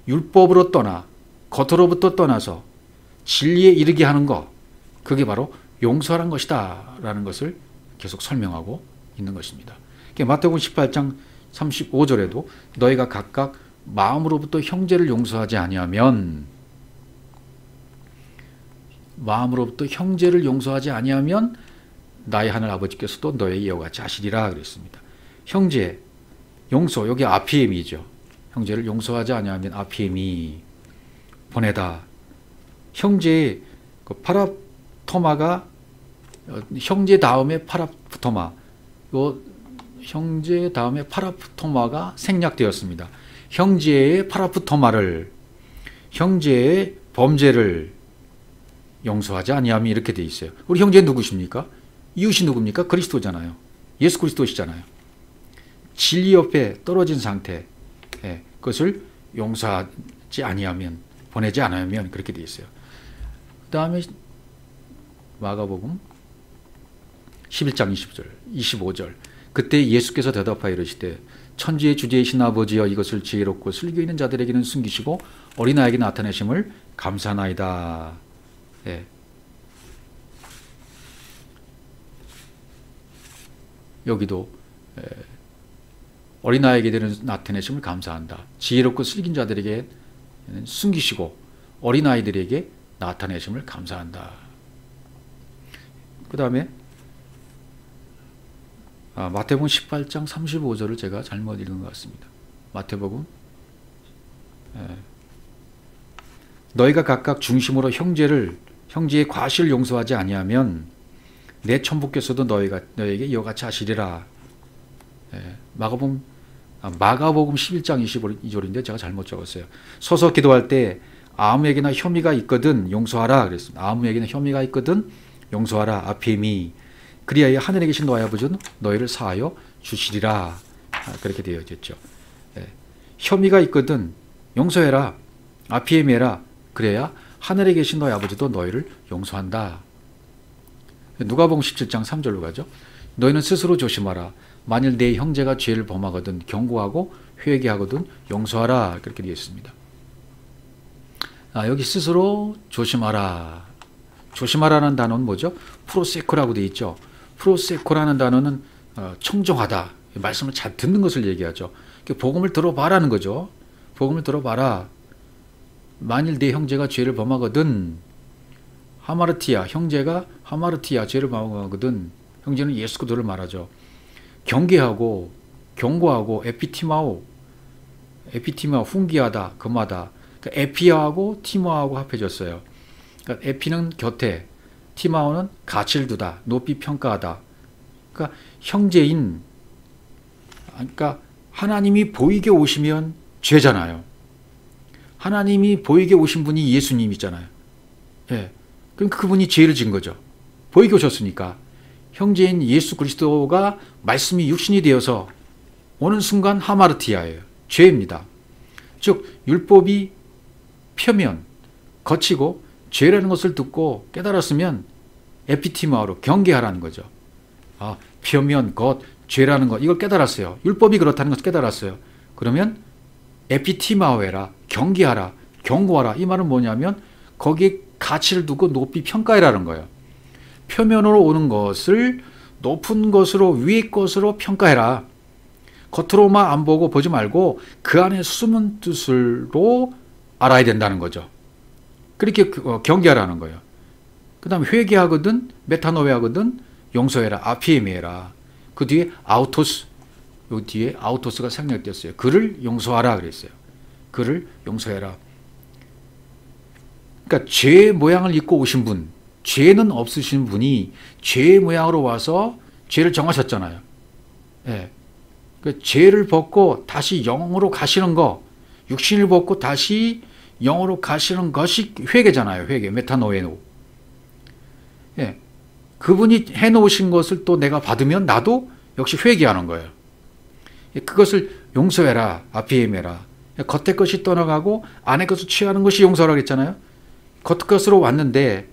율법으로 떠나 겉으로부터 떠나서 진리에 이르게 하는 것, 그게 바로 용서란 것이다 라는 것을 계속 설명하고 있는 것입니다. 마태복음 18장 35절에도 너희가 각각 마음으로부터 형제를 용서하지 아니하면 나의 하늘 아버지께서도 너의 이와 같이 하시리라 그랬습니다. 형제, 용서, 여기 아피엠이죠. 형제를 용서하지 아니하면 아피엠이 보내다. 형제의 그 파라토마가 형제 다음에 파라토마, 형제 다음에 파라토마가 생략되었습니다. 형제의 파라토마를, 형제의 범죄를 용서하지 아니하면 이렇게 돼 있어요. 우리 형제 누구십니까? 이웃이 누굽니까? 그리스도잖아요. 예수 그리스도시잖아요. 진리 옆에 떨어진 상태, 그것을 용서하지 아니하면, 보내지 않으면 그렇게 돼 있어요. 그 다음에 마가복음 11장 20절, 25절. 그때 예수께서 대답하여 이르시되 천지의 주제이신 아버지여, 이것을 지혜롭고 슬기 있는 자들에게는 숨기시고 어린아이에게 나타내심을 감사하나이다. 여기도 어린아이에게 되는 나타내심을 감사한다. 지혜롭고 슬긴 자들에게 숨기시고 어린아이들에게 나타내심을 감사한다. 그 다음에 마태복음 18장 35절을 제가 잘못 읽은 것 같습니다. 마태복음 너희가 각각 중심으로 형제의 과실을 용서하지 아니하면 내 천부께서도 너에게 이와 같이 하시리라. 마가복음 11장 22절인데 제가 잘못 적었어요. 서서 기도할 때 아무에게나 혐의가 있거든 용서하라 그랬습니다. 아무에게나 혐의가 있거든 용서하라. 아피미 그리하여 하늘에 계신 너희 아버지는 너희를 사하여 주시리라. 그렇게 되어졌죠. 혐의가 있거든 용서해라. 아피에메라. 그래야 하늘에 계신 너희 아버지도 너희를 용서한다. 누가복음 17장 3절로 가죠. 너희는 스스로 조심하라. 만일 내 형제가 죄를 범하거든 경고하고 회개하거든 용서하라. 그렇게 되어 있습니다. 여기 스스로 조심하라. 조심하라는 단어는 뭐죠? 프로세코라고 되어 있죠. 프로세코라는 단어는 청정하다. 말씀을 잘 듣는 것을 얘기하죠. 복음을 들어봐라는 거죠. 복음을 들어봐라. 만일 내 형제가 죄를 범하거든 하마르티아 형제가 하마르티아 죄를 범하거든 형제는 예수 그리스도를 말하죠. 경계하고 경고하고 에피티마오 훈기하다 금하다. 그러니까 에피아하고 티마하고 합해졌어요. 그러니까 에피는 곁에 티마오는 가치를 두다 높이 평가하다. 그러니까 형제인 그러니까 하나님이 보이게 오시면 죄잖아요. 하나님이 보이게 오신 분이 예수님이잖아요. 그럼 그분이 죄를 지은 거죠. 보이게 오셨으니까. 형제인 예수 그리스도가 말씀이 육신이 되어서 오는 순간 하마르티아예요. 죄입니다. 즉 율법이 표면 거치고 죄라는 것을 듣고 깨달았으면 에피티마로 경계하라는 거죠. 표면 겉 죄라는 것 이걸 깨달았어요. 율법이 그렇다는 것을 깨달았어요. 그러면 에피티마오해라 경계하라 경고하라. 이 말은 뭐냐면 거기에 가치를 두고 높이 평가해라는 거예요. 표면으로 오는 것을 높은 것으로 위의 것으로 평가해라. 겉으로만 안 보고 보지 말고 그 안에 숨은 뜻으로 알아야 된다는 거죠. 그렇게 경계하라는 거예요. 그 다음에 회개하거든 메타노웨하거든 용서해라. 아피에메라. 그 뒤에 아우토스 요 뒤에 아우토스가 생략됐어요. 그를 용서하라 그랬어요. 그를 용서해라. 그러니까 죄의 모양을 입고 오신 분, 죄는 없으신 분이 죄의 모양으로 와서 죄를 정하셨잖아요. 그러니까 죄를 벗고 다시 영으로 가시는 거, 육신을 벗고 다시 영으로 가시는 것이 회개잖아요. 회개, 메타노에노. 그분이 해놓으신 것을 또 내가 받으면 나도 역시 회개하는 거예요. 그것을 용서해라. 아피에메라. 겉의 것이 떠나가고 안의 것을 취하는 것이 용서라고 했잖아요. 겉의 것으로 왔는데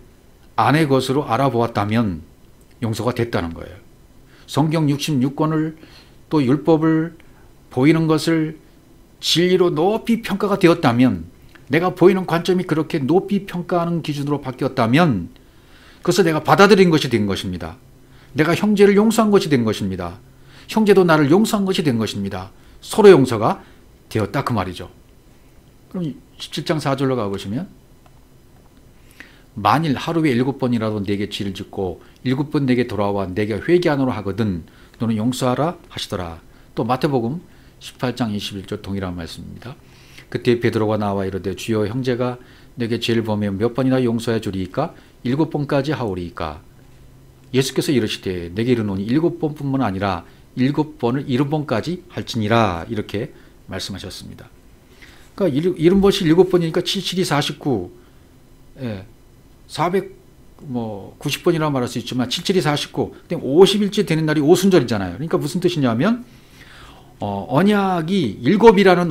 안의 것으로 알아보았다면 용서가 됐다는 거예요. 성경 66권을 또 율법을 보이는 것을 진리로 높이 평가가 되었다면 내가 보이는 관점이 그렇게 높이 평가하는 기준으로 바뀌었다면 그것을 내가 받아들인 것이 된 것입니다. 내가 형제를 용서한 것이 된 것입니다. 형제도 나를 용서한 것이 된 것입니다. 서로 용서가 되었다 그 말이죠. 그럼 17장 4절로 가보시면 만일 하루에 7번이라도 내게 죄를 짓고 7번 내게 돌아와 내게 회개하노라 하거든 너는 용서하라 하시더라. 또 마태복음 18장 21절 동일한 말씀입니다. 그때 베드로가 나와 이르되 주여 형제가 내게 죄를 범하면 몇 번이나 용서해 주리이까 7번까지 하오리이까. 예수께서 이르시되 내게 이르노니 7번뿐만 아니라 7번을 70번까지 할지니라 이렇게 말씀하셨습니다. 그러니까 70번이니까 77이 49 490번이라고 말할 수 있지만 77이 49 50일째 되는 날이 오순절이잖아요. 그러니까 무슨 뜻이냐면 언약이 일곱이라는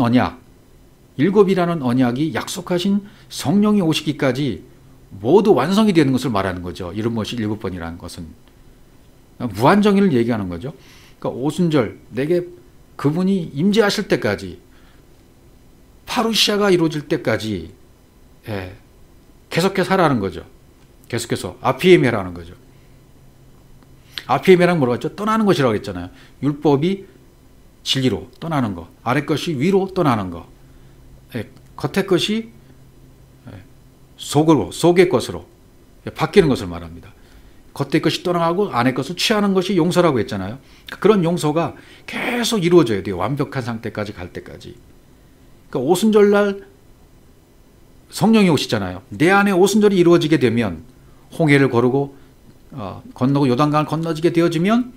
언약이 약속하신 성령이 오시기까지 모두 완성이 되는 것을 말하는 거죠. 이런 것이 7번이라는 것은 무한정의를 얘기하는 거죠. 그러니까 오순절 내게 그분이 임재하실 때까지 파루시아가 이루어질 때까지 계속해서 하라는 거죠. 계속해서 아피에메라는 거죠. 앞에 매랑 뭐라고 했죠? 떠나는 것이라고 했잖아요. 율법이 진리로 떠나는 것, 아래 것이 위로 떠나는 것, 겉의 것이 속으로, 속의 것으로 바뀌는 것을 말합니다. 겉의 것이 떠나가고 안의 것을 취하는 것이 용서라고 했잖아요. 그런 용서가 계속 이루어져야 돼요. 완벽한 상태까지 갈 때까지. 그러니까 오순절날 성령이 오시잖아요. 내 안에 오순절이 이루어지게 되면 홍해를 건너고 요단강을 건너지게 되어지면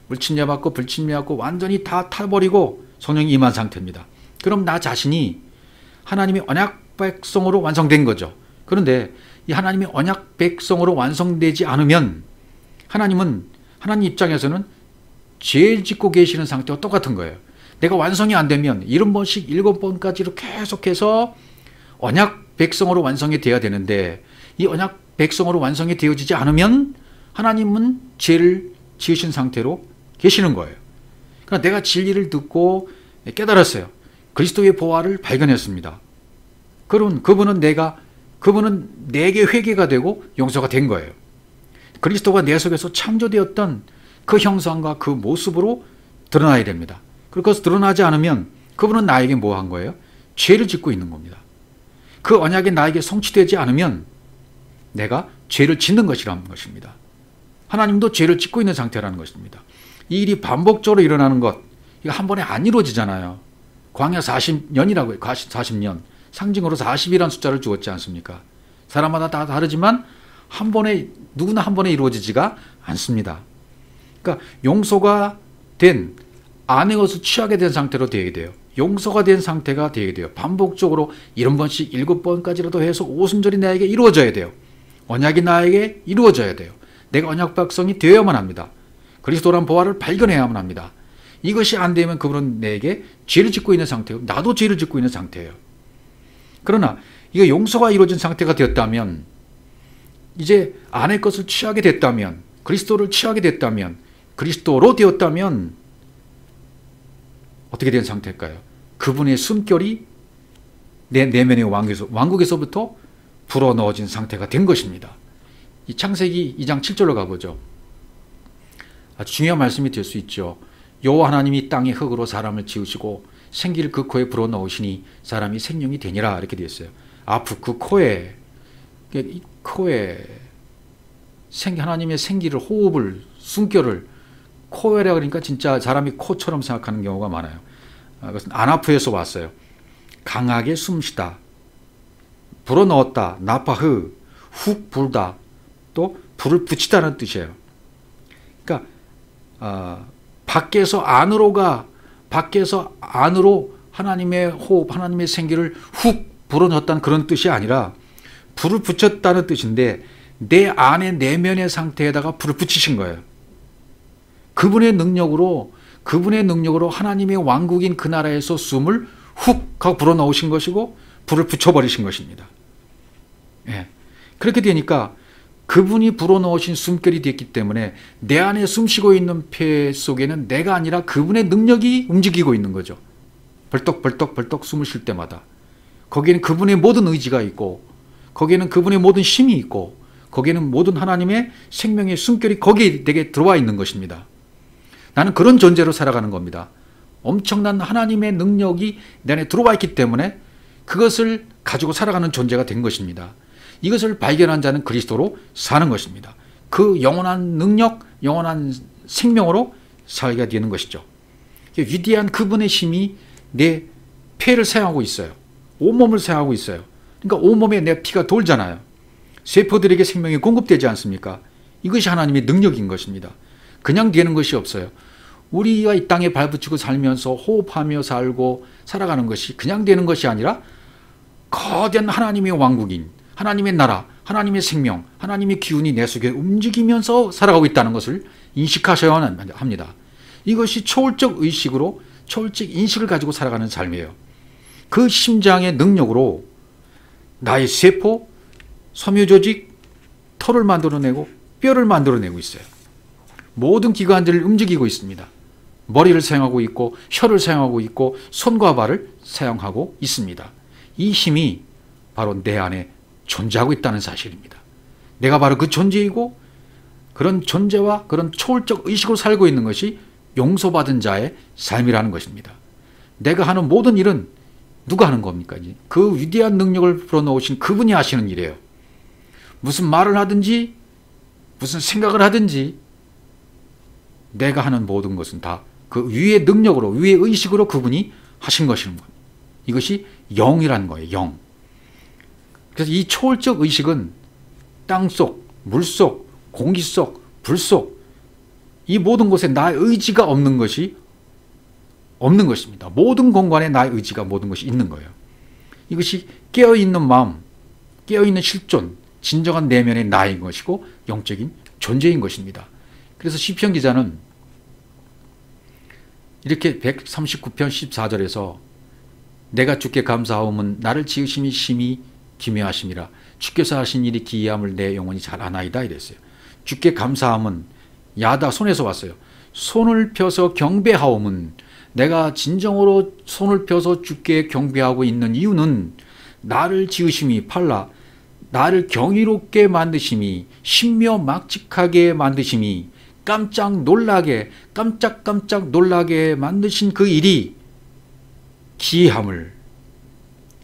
물침례 받고 불침례 받고 완전히 다 타버리고 성령이 임한 상태입니다. 그럼 나 자신이 하나님의 언약 백성으로 완성된 거죠. 그런데 이 하나님의 언약 백성으로 완성되지 않으면 하나님 입장에서는 죄 짓고 계시는 상태와 똑같은 거예요. 내가 완성이 안 되면 70번씩 7번까지로 계속해서 언약 백성으로 완성이 되어야 되는데 이 언약 백성으로 완성이 되어지지 않으면 하나님은 죄를 지으신 상태로 계시는 거예요. 그러니까 내가 진리를 듣고 깨달았어요. 그리스도의 보화를 발견했습니다. 그분은 내게 회개가 되고 용서가 된 거예요. 그리스도가 내 속에서 창조되었던 그 형상과 그 모습으로 드러나야 됩니다. 그것이 드러나지 않으면 그분은 나에게 뭐 한 거예요? 죄를 짓고 있는 겁니다. 그 언약이 나에게 성취되지 않으면 내가 죄를 짓는 것이라는 것입니다. 하나님도 죄를 짓고 있는 상태라는 것입니다. 이 일이 반복적으로 일어나는 것, 이거 한 번에 안 이루어지잖아요. 광야 40년이라고 해요. 40년. 상징으로 40이라는 숫자를 주었지 않습니까? 사람마다 다 다르지만 누구나 한 번에 이루어지지가 않습니다. 그러니까 용서가 된 안의 것을 취하게 된 상태로 되어야 돼요. 용서가 된 상태가 되어야 돼요. 반복적으로 70번씩 7번까지라도 해서 오순절이 나에게 이루어져야 돼요. 언약이 나에게 이루어져야 돼요. 내가 언약 백성이 되어야만 합니다. 그리스도란 보화를 발견해야만 합니다. 이것이 안 되면 그분은 내게 죄를 짓고 있는 상태고 나도 죄를 짓고 있는 상태예요. 그러나 이거 용서가 이루어진 상태가 되었다면 이제 안의 것을 취하게 됐다면 그리스도를 취하게 됐다면 그리스도로 되었다면 어떻게 된 상태일까요? 그분의 숨결이 내 내면의 왕국에서부터 불어넣어진 상태가 된 것입니다. 이 창세기 2장 7절로 가보죠. 아주 중요한 말씀이 될 수 있죠. 여호와 하나님이 땅의 흙으로 사람을 지으시고 생기를 그 코에 불어넣으시니 사람이 생명이 되니라 이렇게 되어 있어요. 그 코에 하나님의 생기를 호흡을 숨결을 코에라 그러니까 진짜 사람이 코처럼 생각하는 경우가 많아요. 그것은 아나프에서 왔어요. 강하게 숨쉬다, 불어넣었다, 나파흐, 훅 불다, 또 불을 붙이다는 뜻이에요. 그러니까 밖에서 안으로 하나님의 호흡, 하나님의 생기를 훅 불어넣었다는 그런 뜻이 아니라 불을 붙였다는 뜻인데 내 안의 내면의 상태에다가 불을 붙이신 거예요. 그분의 능력으로 하나님의 왕국인 그 나라에서 숨을 훅 하고 불어넣으신 것이고 불을 붙여버리신 것입니다. 예. 그렇게 되니까 그분이 불어넣으신 숨결이 됐기 때문에 내 안에 숨쉬고 있는 폐 속에는 내가 아니라 그분의 능력이 움직이고 있는 거죠. 벌떡벌떡 숨을 쉴 때마다 거기에는 그분의 모든 의지가 있고 거기에는 그분의 모든 힘이 있고 거기에는 모든 하나님의 생명의 숨결이 거기에 내게 들어와 있는 것입니다. 나는 그런 존재로 살아가는 겁니다. 엄청난 하나님의 능력이 내 안에 들어와 있기 때문에 그것을 가지고 살아가는 존재가 된 것입니다. 이것을 발견한 자는 그리스도로 사는 것입니다. 그 영원한 능력, 영원한 생명으로 살게 되는 것이죠. 위대한 그분의 힘이 내 폐를 사용하고 있어요. 온몸을 사용하고 있어요. 그러니까 온몸에 내 피가 돌잖아요. 세포들에게 생명이 공급되지 않습니까? 이것이 하나님의 능력인 것입니다. 그냥 되는 것이 없어요. 우리가 이 땅에 발붙이고 살면서 호흡하며 살고 살아가는 것이 그냥 되는 것이 아니라 거대한 하나님의 왕국인 하나님의 나라, 하나님의 생명, 하나님의 기운이 내 속에 움직이면서 살아가고 있다는 것을 인식하셔야 합니다. 이것이 초월적 의식으로 초월적 인식을 가지고 살아가는 삶이에요. 그 심장의 능력으로 나의 세포, 섬유조직, 털을 만들어내고 뼈를 만들어내고 있어요. 모든 기관들을 움직이고 있습니다. 머리를 사용하고 있고 혀를 사용하고 있고 손과 발을 사용하고 있습니다. 이 힘이 바로 내 안에 존재하고 있다는 사실입니다. 내가 바로 그 존재이고 그런 존재와 그런 초월적 의식으로 살고 있는 것이 용서받은 자의 삶이라는 것입니다. 내가 하는 모든 일은 누가 하는 겁니까? 그 위대한 능력을 불어넣으신 그분이 하시는 일이에요. 무슨 말을 하든지 무슨 생각을 하든지 내가 하는 모든 것은 다 그 위의 능력으로, 위의 의식으로 그분이 하신 것인 겁니다. 이것이 영이라는 거예요. 영. 그래서 이 초월적 의식은 땅속, 물속, 공기 속, 불 속, 이 모든 곳에 나의 의지가 없는 것이 없는 것입니다. 모든 공간에 나의 의지가 모든 것이 있는 거예요. 이것이 깨어있는 마음, 깨어있는 실존, 진정한 내면의 나인 것이고 영적인 존재인 것입니다. 그래서 시편 기자는 이렇게 139편 14절에서 내가 주께 감사하오면 나를 지으심이 심히 기묘하심이라 주께서 하신 일이 기이함을 내 영혼이 잘 아나이다 이랬어요. 주께 감사함은 야다 손에서 왔어요. 손을 펴서 경배하오면 내가 진정으로 손을 펴서 주께 경배하고 있는 이유는 나를 지으심이 팔라 나를 경이롭게 만드심이 신묘막직하게 만드심이 깜짝 놀라게 깜짝 놀라게 만드신 그 일이 기이함을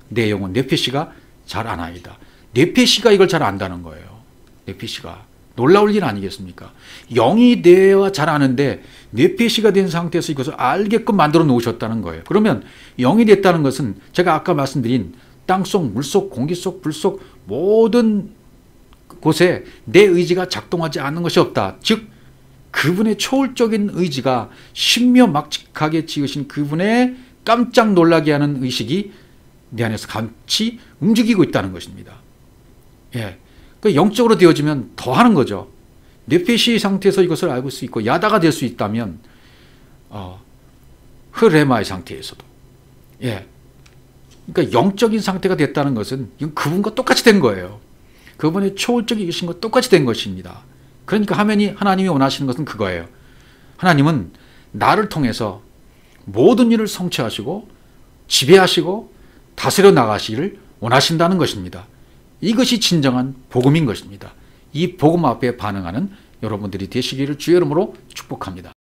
내 영혼 뇌피씨가 잘 아나이다. 뇌피씨가 이걸 잘 안다는 거예요. 뇌피씨가 놀라울 일 아니겠습니까? 영이 되어야 잘 아는데 뇌피씨가 된 상태에서 이것을 알게끔 만들어 놓으셨다는 거예요. 그러면 영이 됐다는 것은 제가 아까 말씀드린 땅속, 물속, 공기속, 불속 모든 곳에 내 의지가 작동하지 않는 것이 없다. 즉 그분의 초월적인 의지가 신묘막직하게 지으신 그분의 깜짝 놀라게 하는 의식이 내 안에서 같이 움직이고 있다는 것입니다. 예, 그 영적으로 되어지면 더 하는 거죠. 뇌피시 상태에서 이것을 알고 수 있고 야다가 될 수 있다면 흐레마의 상태에서도 예, 그러니까 영적인 상태가 됐다는 것은 이건 그분과 똑같이 된 거예요. 그분의 초월적인 의식과 똑같이 된 것입니다. 그러니까 하나님이 원하시는 것은 그거예요. 하나님은 나를 통해서 모든 일을 성취하시고 지배하시고 다스려 나가시기를 원하신다는 것입니다. 이것이 진정한 복음인 것입니다. 이 복음 앞에 반응하는 여러분들이 되시기를 주의 이름으로 축복합니다.